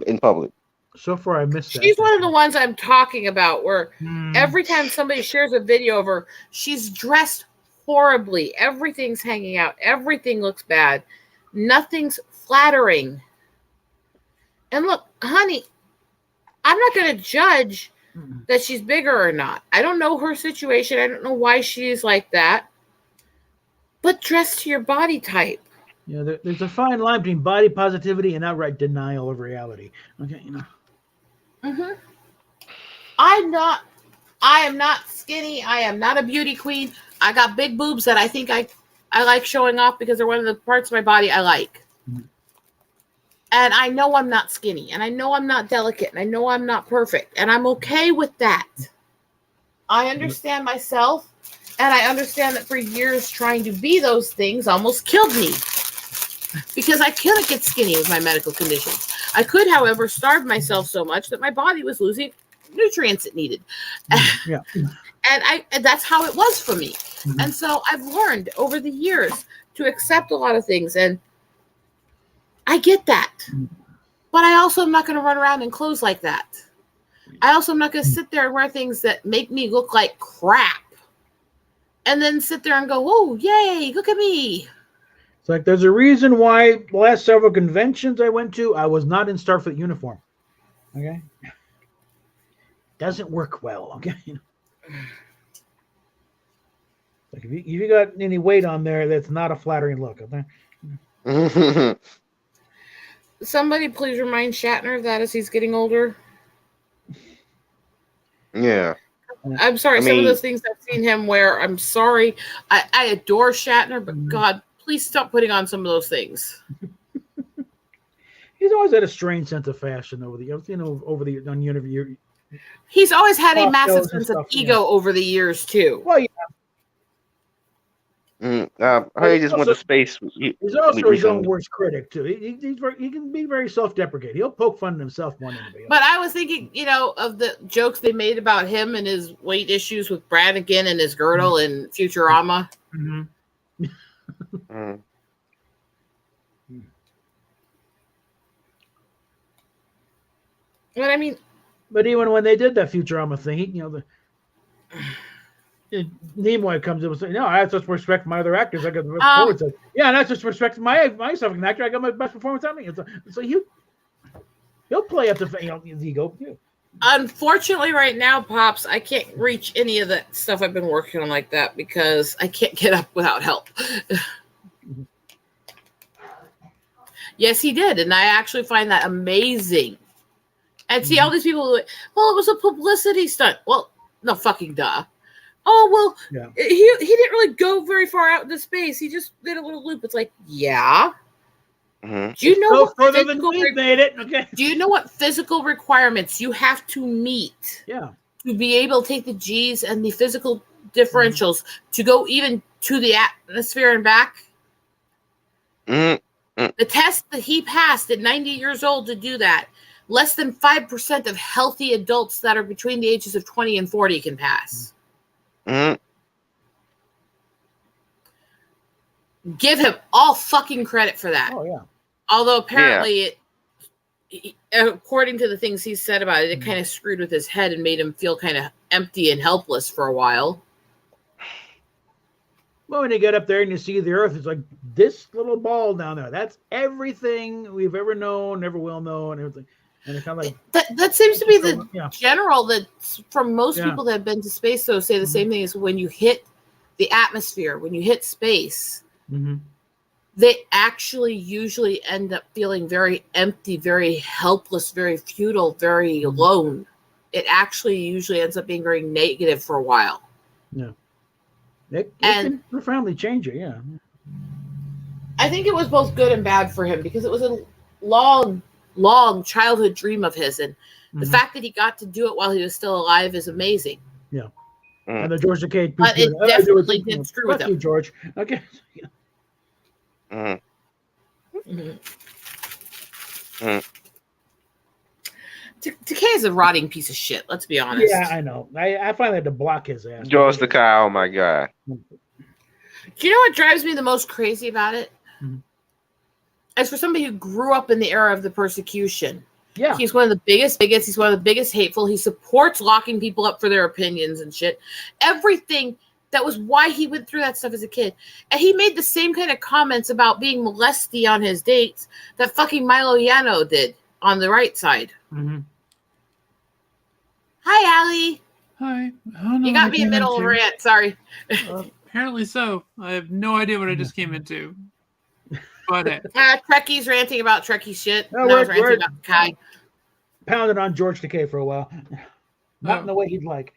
in public? So far, I missed that. She's one of the ones I'm talking about where every time somebody shares a video of her, she's dressed horribly. Everything's hanging out. Everything looks bad. Nothing's flattering. And look, honey, I'm not going to judge that she's bigger or not. I don't know her situation. I don't know why she's like that. But dress to your body type. Yeah, there's a fine line between body positivity and outright denial of reality. Okay, you know. I am not skinny. I am not a beauty queen. I got big boobs that I think I like showing off because they're one of the parts of my body I like. And I know I'm not skinny, and I know I'm not delicate, and I know I'm not perfect, and I'm okay with that. I understand myself, and I understand that for years trying to be those things almost killed me because I couldn't get skinny with my medical conditions. I could, however, starve myself so much that my body was losing nutrients it needed. Yeah. And that's how it was for me. And so I've learned over the years to accept a lot of things, and I get that. But I also am not going to run around in clothes like that. I also am not going to sit there and wear things that make me look like crap. And then sit there and go, oh, yay, look at me. It's like there's a reason why the last several conventions I went to, I was not in Starfleet uniform. Okay? Doesn't work well, okay? Like if you got any weight on there, that's not a flattering look, okay? Somebody please remind Shatner of that as he's getting older. Yeah. I'm sorry, some of those things I've seen him wear, I'm sorry. I adore Shatner, but God, please stop putting on some of those things. He's always had a strange sense of fashion over the years. He's always had a massive sense of ego over the years too. Well, yeah. I just went to space. He's also his own worst critic too. He can be very self-deprecating. He'll poke fun at himself more than anybody else. But I was thinking, of the jokes they made about him and his weight issues with Brannigan and his girdle and Futurama. Mm-hmm. But I mean, but even when they did that Futurama thing, Nimoy comes in and says, "No, I have such respect for my other actors. I got the best performance." Yeah, and that's just respect for myself as an actor. I got my best performance out of me. So he'll play up to his ego too. Unfortunately, right now, Pops, I can't reach any of that stuff I've been working on like that because I can't get up without help. Yes, he did, and I actually find that amazing. And see all these people who, well, it was a publicity stunt. Well, no fucking duh. Oh, well, he didn't really go very far out into space. He just did a little loop. It's like, yeah. Mm-hmm. Do you know further than we made it? Okay. Do you know what physical requirements you have to meet? Yeah. To be able to take the G's and the physical differentials to go even to the atmosphere and back? Mm-hmm. The test that he passed at 90 years old to do that, less than 5% of healthy adults that are between the ages of 20 and 40 can pass. Mm-hmm. Give him all fucking credit for that. Oh, yeah. Although apparently, according to the things he said about it, it kind of screwed with his head and made him feel kind of empty and helpless for a while. Well, when you get up there and you see the Earth, it's like this little ball down there. That's everything we've ever known, ever will know, and everything. And it's kind of like that seems to be the general that from most people that have been to space, though, say the same thing is when you hit the atmosphere, when you hit space, they actually usually end up feeling very empty, very helpless, very futile, very alone. It actually usually ends up being very negative for a while. Yeah. It can profoundly change it, yeah. I think it was both good and bad for him because it was a long childhood dream of his, and the fact that he got to do it while he was still alive is amazing. Yeah. And the George Takei, but it definitely did screw with him. You, George. Okay. Takei is a rotting piece of shit. Let's be honest. Yeah, I know. I finally had to block his ass. George Takei, oh my god. Do you know what drives me the most crazy about it? As for somebody who grew up in the era of the persecution, he's one of the biggest bigots. He's one of the biggest hateful. He supports locking people up for their opinions and shit. Everything. That was why he went through that stuff as a kid. And he made the same kind of comments about being molesty on his dates that fucking Milo Yiannopoulos did on the right side. Hi, Allie. Hi. You got me in the middle of a rant. Sorry. Apparently so. I have no idea what I just came into. But Trekkie's ranting about Trekkie shit. No, I was ranting about Kai. Pounded on George Takei for a while. Not in the way he'd like.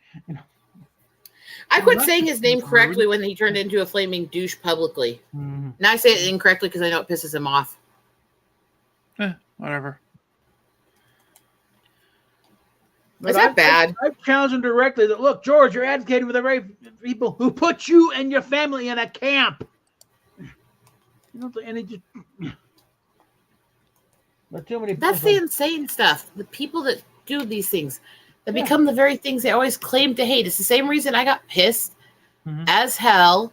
I quit saying his name correctly when he turned into a flaming douche publicly. Now I say it incorrectly because I know it pisses him off. Whatever. Is that bad? I've challenged him directly that, look, George, you're advocating for the very people who put you and your family in a camp. And it just... But too many That's the insane stuff. The people that do these things, that become the very things they always claim to hate. It's the same reason I got pissed as hell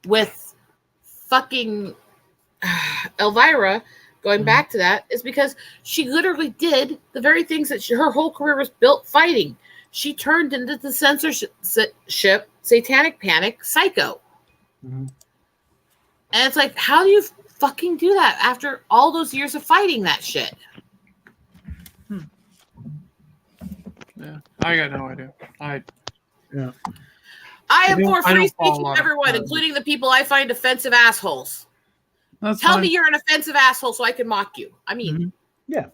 with fucking Elvira going back to that, is because she literally did the very things that her whole career was built fighting. She turned into the censorship, satanic panic, psycho. Mm-hmm. And it's like, how do you fucking do that after all those years of fighting that shit? Yeah, I got no idea. I am for free speech of everyone, including the people I find offensive assholes. Tell me you're an offensive asshole so I can mock you. I mean, yeah.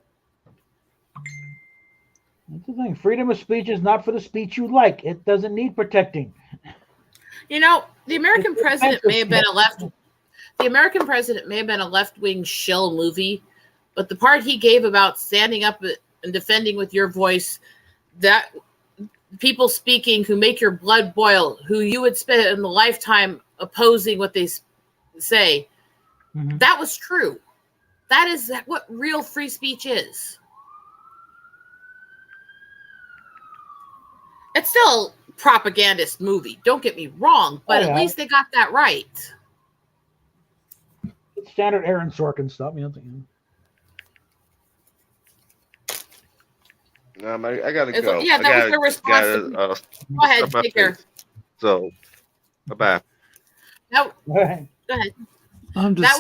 That's the thing. Freedom of speech is not for the speech you like. It doesn't need protecting. You know, the American president may have been a left-wing shill movie, but the part he gave about standing up and defending with your voice, that people speaking who make your blood boil, who you would spend in a lifetime opposing what they say, that was true. That is what real free speech is. It's still a propagandist movie, don't get me wrong, but at least they got that right. It's standard Aaron Sorkin stuff. You know. I gotta go. Yeah, that was their response. Go ahead, take care. So, bye-bye. No, go ahead. That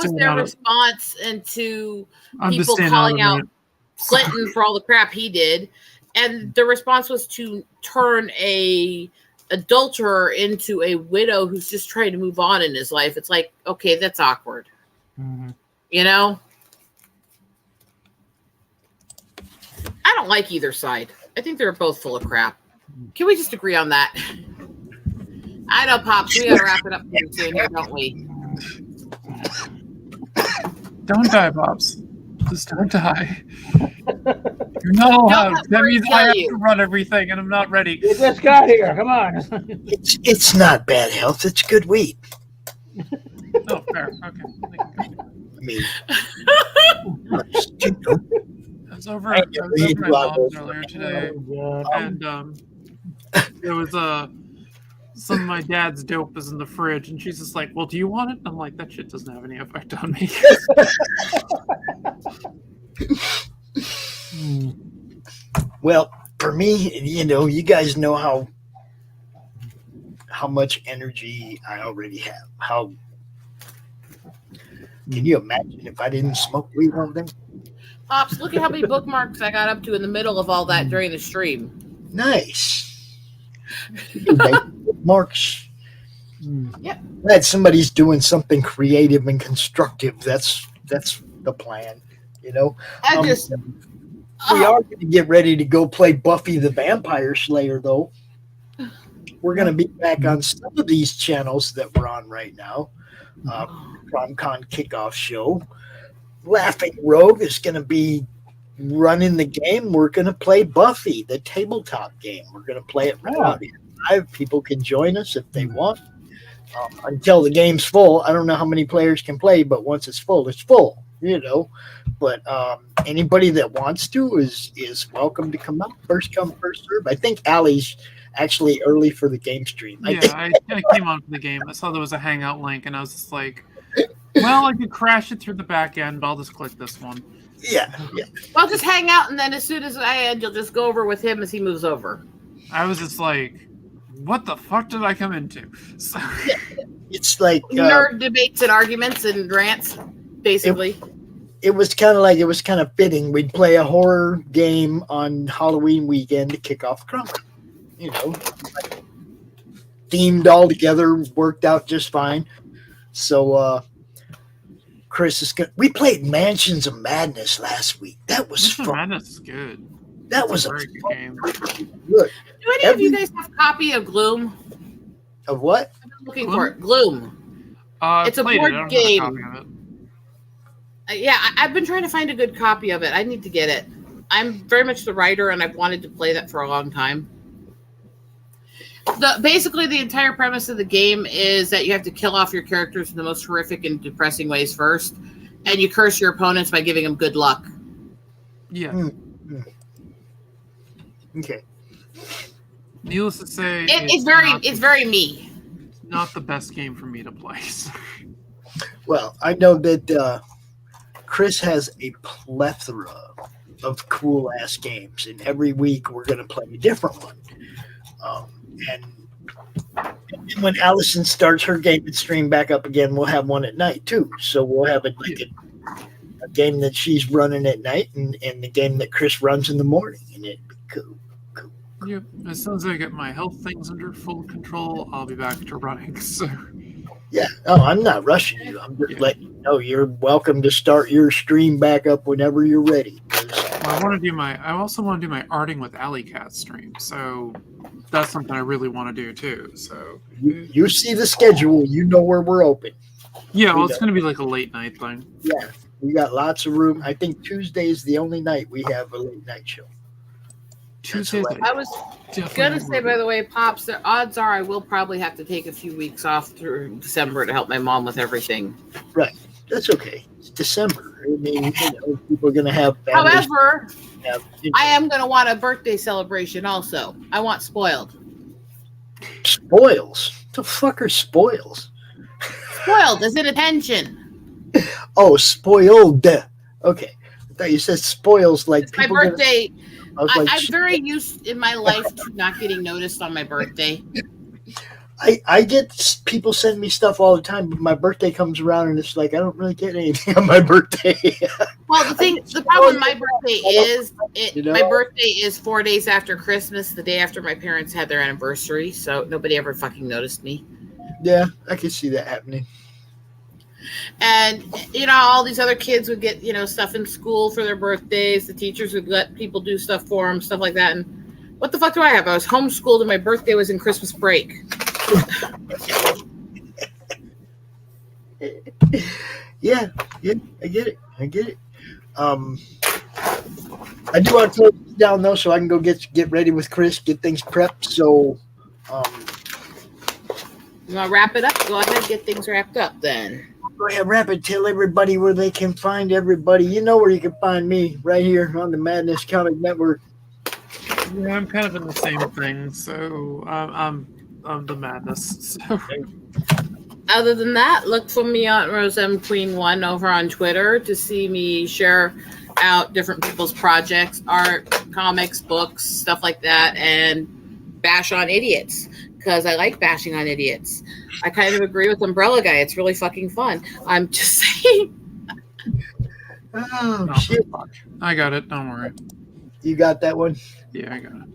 was their response into people calling out Clinton for all the crap he did. And the response was to turn a adulterer into a widow who's just trying to move on in his life. It's like, okay, that's awkward. You know? I don't like either side. I think they're both full of crap. Can we just agree on that? I know, Pops. We gotta wrap it up pretty soon here, don't we? Don't die, Pops. Just don't die. You're not allowed. That means I have to run everything, and I'm not ready. You just got here. Come on. It's not bad health. It's good weed. Oh, fair. Okay. I mean, I was over at my mom's earlier today, and there was some of my dad's dope is in the fridge, and she's just like, "Well, do you want it?" I'm like, "That shit doesn't have any effect on me." Well, for me, you guys know how much energy I already have. Can you imagine if I didn't smoke weed all day? Pops, look at how many bookmarks I got up to in the middle of all that during the stream. Nice. Bookmarks. Yep. Glad somebody's doing something creative and constructive. That's the plan. We are going to get ready to go play Buffy the Vampire Slayer, though. We're going to be back on some of these channels that we're on right now. CRoM Con kickoff show. Laughing Rogue is going to be running the game. We're going to play Buffy, the tabletop game. We're going to play it right out here live. People can join us if they want. Until the game's full. I don't know how many players can play, but once it's full, it's full. But anybody that wants to is welcome to come out. First come, first serve. I think Allie's actually early for the game stream. I came on for the game. I saw there was a Hangout link, and I was just like, well, I could crash it through the back end, but I'll just click this one. Yeah. Well, just hang out, and then as soon as I end, you'll just go over with him as he moves over. I was just like, what the fuck did I come into? So, it's like nerd debates and arguments and rants, basically. It was kind of fitting. We'd play a horror game on Halloween weekend to kick off CRoM Con. Themed all together, worked out just fine. So Chris is good. We played Mansions of Madness last week. That was fun. Madness is good. That was a very good game. Good. Do any of you guys have a copy of Gloom? Of what? I've been looking for it. Gloom. It's a board game. I've been trying to find a good copy of it. I need to get it. I'm very much the writer, and I've wanted to play that for a long time. Basically, the entire premise of the game is that you have to kill off your characters in the most horrific and depressing ways first, and you curse your opponents by giving them good luck. Yeah. Okay. Needless to say, it's very me. It's not the best game for me to play. Well, I know that Chris has a plethora of cool ass games, and every week we're going to play a different one. And when Allison starts her game and stream back up again, we'll have one at night too. So we'll have a game that she's running at night, and the game that Chris runs in the morning, and it'd be cool. Yep. As soon as I get my health things under full control, I'll be back to running. So. Yeah. Oh, I'm not rushing you. I'm just letting you know you're welcome to start your stream back up whenever you're ready. I also want to do my arting with Alley Cat stream. So that's something I really want to do too. So you see the schedule, you know where we're open. Yeah, well, it's going to be like a late night thing. Yeah, we got lots of room. I think Tuesday is the only night we have a late night show. Tuesday. I was gonna say, by the way, Pops, the odds are I will probably have to take a few weeks off through December to help my mom with everything. Right, that's okay. It's December. I mean, people are gonna have. However, I am gonna want a birthday celebration also. I want spoiled. Spoils? What the fuck are spoils? Spoiled is it attention? Oh, spoiled. Okay, I thought you said spoils like it's my birthday. I'm very used in my life to not getting noticed on my birthday. I get people send me stuff all the time, but my birthday comes around and it's like I don't really get anything on my birthday. Well, the problem with my birthday is my birthday is 4 days after Christmas, the day after my parents had their anniversary, so nobody ever fucking noticed me. Yeah, I can see that happening. And, all these other kids would get, stuff in school for their birthdays. The teachers would let people do stuff for them, stuff like that. And what the fuck do I have? I was homeschooled and my birthday was in Christmas break. Yeah, I get it. I do want to close this down, though, so I can go get ready with Chris, get things prepped. So, you want to wrap it up? Go ahead and get things wrapped up, then. Go ahead, wrap it. Tell everybody where they can find everybody. You know where you can find me, right here on the Madness Comic Network. Yeah, I'm kind of in the same thing, so I'm the Madness. So. Other than that, look for me on RoseMQueen1 over on Twitter to see me share out different people's projects, art, comics, books, stuff like that, and bash on idiots, because I like bashing on idiots. I kind of agree with Umbrella Guy. It's really fucking fun. I'm just saying. Oh, shit. I got it. Don't worry. You got that one? Yeah, I got it.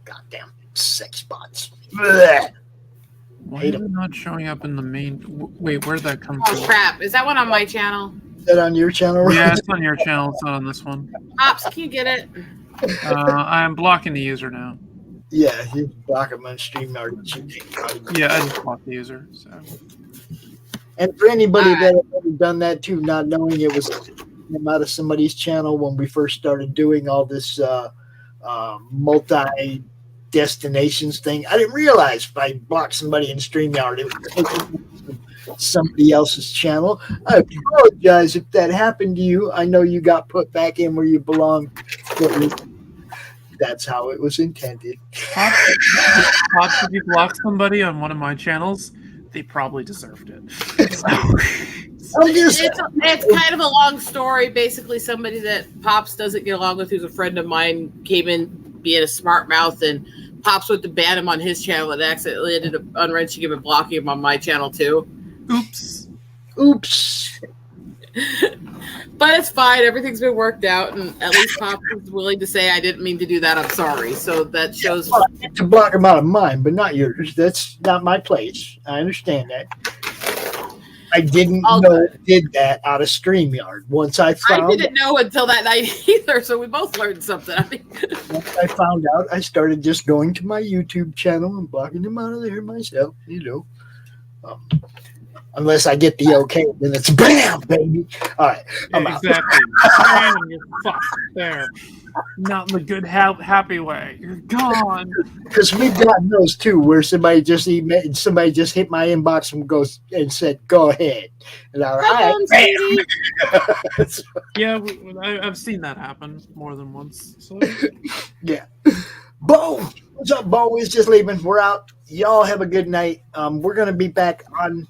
Goddamn sex bots. Blech. Why is it not showing up in the main? Wait, where'd that come from? Oh, crap. Is that one on my channel? Is that on your channel? Yeah, it's on your channel. It's not on this one. Pops, can you get it? I'm blocking the user now. Yeah, you block them on StreamYard. Yeah, I just blocked the user. So. And for anybody that had ever done that too, not knowing it was out of somebody's channel when we first started doing all this multi-destinations thing, I didn't realize if I blocked somebody in StreamYard, it was somebody else's channel. I apologize if that happened to you. I know you got put back in where you belong. That's how it was intended. Pops, if you block somebody on one of my channels, they probably deserved it. It's kind of a long story. Basically, somebody that Pops doesn't get along with, who's a friend of mine, came in being a smart mouth, and Pops went to ban him on his channel and accidentally ended up unwrenching him and blocking him on my channel too. Oops. But it's fine. Everything's been worked out, and at least Pops is willing to say, I didn't mean to do that. I'm sorry. So that shows. Well, I get to block him out of mine, but not yours. That's not my place. I understand that. I didn't know it did that out of StreamYard. Once I didn't know until that night either, so we both learned something. Once I found out, I started just going to my YouTube channel and blocking him out of there myself, unless I get the okay, then it's BAM, baby. All right. I'm out. Exactly. You're fucked there. Not in the good, happy way. You're gone. Because we've gotten those too, where somebody just hit my inbox and said, "Go ahead," and all right. Yeah, I've seen that happen more than once. So. Yeah. Bo, what's up, Bo? He's just leaving. We're out. Y'all have a good night. We're gonna be back on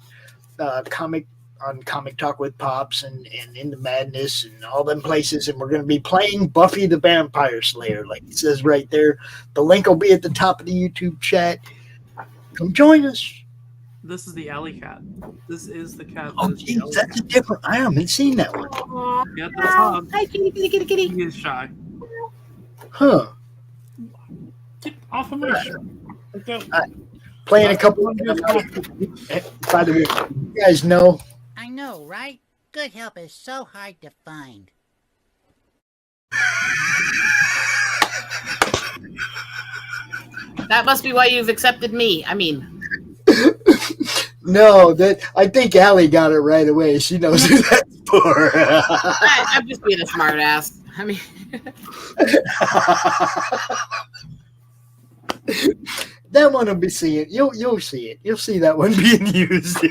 comic on Comic Talk with Pops and In the Madness and all them places, and we're going to be playing Buffy the Vampire Slayer, like it says right there. The link will be at the top of the YouTube chat. Come join us. This is the alley cat. This is the cat. Oh, geez, that's a different. I haven't seen that one. Yeah, that's Hobbs. Hi, kitty. He is shy. Huh. Get off of my shirt. Playing a couple. By the way, you guys know. I know, right? Good help is so hard to find. That must be why you've accepted me. I mean, No, that I think Allie got it right away. She knows who that's for. I'm just being a smart ass. I mean, that one will be seeing. You'll see it. You'll see that one being used.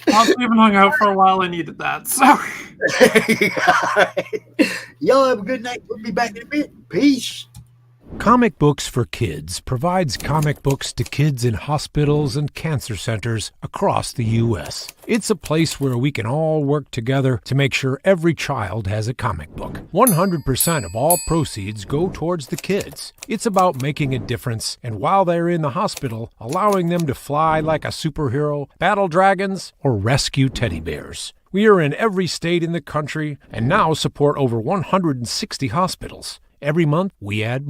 I've been hung out for a while. I needed that. So y'all have a good night. We'll be back in a bit. Peace. Comic Books for Kids provides comic books to kids in hospitals and cancer centers across the U.S. It's a place where we can all work together to make sure every child has a comic book. 100% of all proceeds go towards the kids. It's about making a difference, and while they're in the hospital, allowing them to fly like a superhero, battle dragons, or rescue teddy bears. We are in every state in the country and now support over 160 hospitals. Every month, we add more.